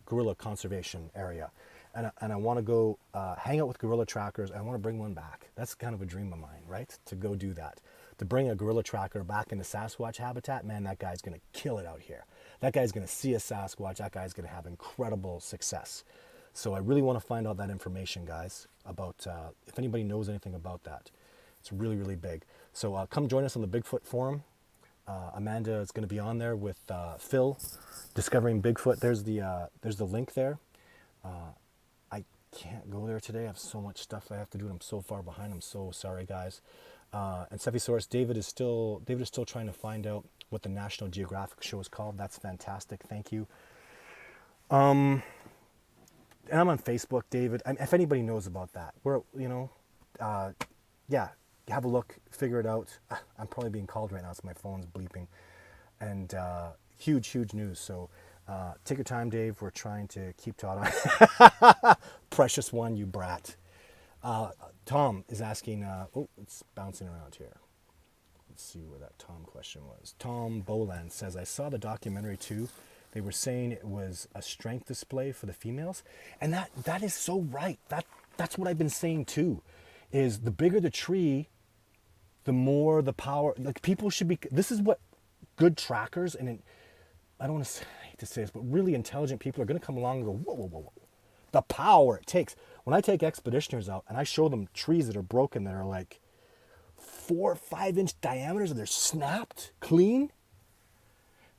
gorilla conservation area, and I want to go hang out with gorilla trackers. I want to bring one back. That's kind of a dream of mine, right? To go do that, to bring a gorilla tracker back into Sasquatch habitat. Man, that guy's gonna kill it out here. That guy's gonna see a Sasquatch. That guy's gonna have incredible success. So I really want to find out that information, guys, about if anybody knows anything about that. It's really, really big. So come join us on the Bigfoot Forum. Amanda is going to be on there with Phil, Discovering Bigfoot. There's the link there. I can't go there today. I have so much stuff I have to do, and I'm so far behind. I'm so sorry, guys. And Cephisaurus, David is still trying to find out what the National Geographic show is called. That's fantastic. Thank you. And I'm on Facebook, David. If anybody knows about that, yeah, have a look, figure it out. I'm probably being called right now, so my phone's bleeping. and huge news. So take your time, Dave. We're trying to keep Todd on. Precious one, you brat. Tom is asking, oh, it's bouncing around here. Let's see where that Tom question was. Tom Boland says, I saw the documentary too. They were saying it was a strength display for the females. And that is so right. That's what I've been saying too, is the bigger the tree, the more the power. Like, people should be, this is what good trackers, and I don't want to I hate to say this, but really intelligent people are going to come along and go, whoa. The power it takes. When I take expeditioners out and I show them trees that are broken that are like 4 or 5 inch diameters and they're snapped clean,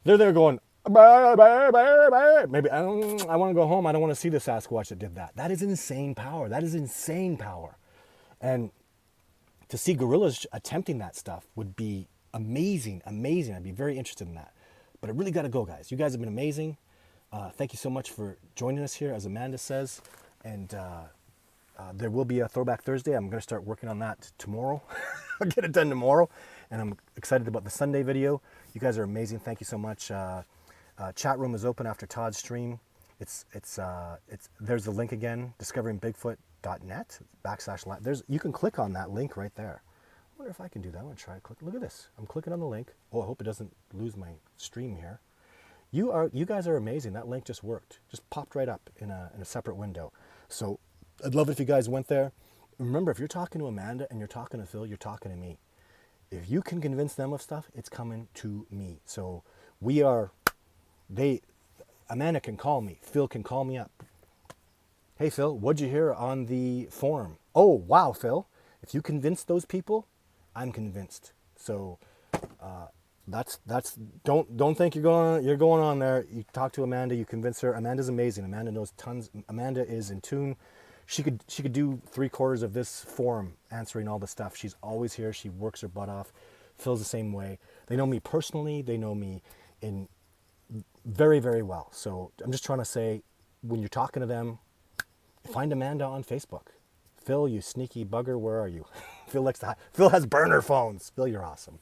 they're there going, bah, bah, bah, bah. Maybe I want to go home. I don't want to see the Sasquatch that did that. That is insane power. That is insane power. And to see gorillas attempting that stuff would be amazing. I'd be very interested in that. But I really got to go, guys. You guys have been amazing. Thank you so much for joining us here, as Amanda says. And there will be a Throwback Thursday. I'm going to start working on that tomorrow. I'll get it done tomorrow. And I'm excited about the Sunday video. You guys are amazing. Thank you so much. Chat room is open after Todd's stream. There's the link again, discoveringbigfoot.net /. You can click on that link right there. I wonder if I can do that. I'm going to try to click. Look at this. I'm clicking on the link. Oh, I hope it doesn't lose my stream here. You guys are amazing. That link just worked. Just popped right up in a separate window. So I'd love it if you guys went there. Remember, if you're talking to Amanda and you're talking to Phil, you're talking to me. If you can convince them of stuff, it's coming to me. So Amanda can call me. Phil can call me up. Hey, Phil, what'd you hear on the forum? Oh, wow, Phil. If you convince those people, I'm convinced. So don't think you're going on there. You talk to Amanda, you convince her. Amanda's amazing. Amanda knows tons. Amanda is in tune. She could do 3/4 of this forum answering all the stuff. She's always here. She works her butt off. Phil's the same way. They know me personally. They know me in very, very well. So I'm just trying to say, when you're talking to them, find Amanda on Facebook. Phil, you sneaky bugger, where are you? Phil has burner phones. Phil, you're awesome.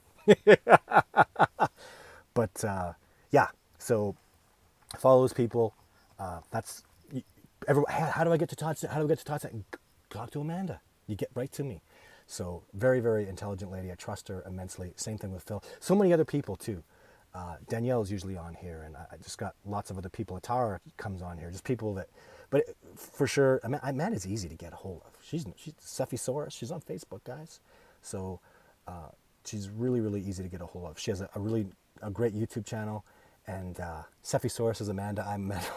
But yeah, so follow those people. How do I get to Todd? How do I get to Todd? Talk to Amanda. You get right to me. So very, very intelligent lady. I trust her immensely. Same thing with Phil. So many other people too. Danielle is usually on here, and I just got lots of other people. Atara comes on here. Just people that, but for sure, Amanda's easy to get a hold of. She's Cephisaurus. She's on Facebook, guys. So she's really, really easy to get a hold of. She has a great YouTube channel, and Cephisaurus is Amanda. I met.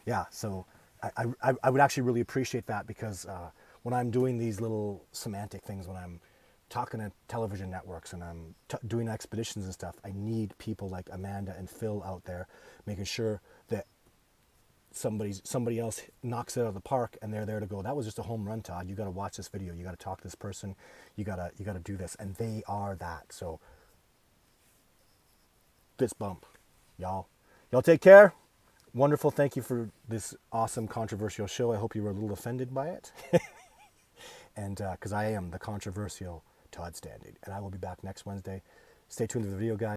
Yeah. So I would actually really appreciate that, because when I'm doing these little semantic things, when I'm talking to television networks and I'm doing expeditions and stuff, I need people like Amanda and Phil out there making sure that somebody else knocks it out of the park and they're there to go, that was just a home run, Todd. You got to watch this video. You got to talk to this person. You got to do this. And they are that. So fist bump, y'all. Y'all take care. Wonderful. Thank you for this awesome controversial show. I hope you were a little offended by it. And because I am the controversial Todd Standing. And I will be back next Wednesday. Stay tuned to the video, guys.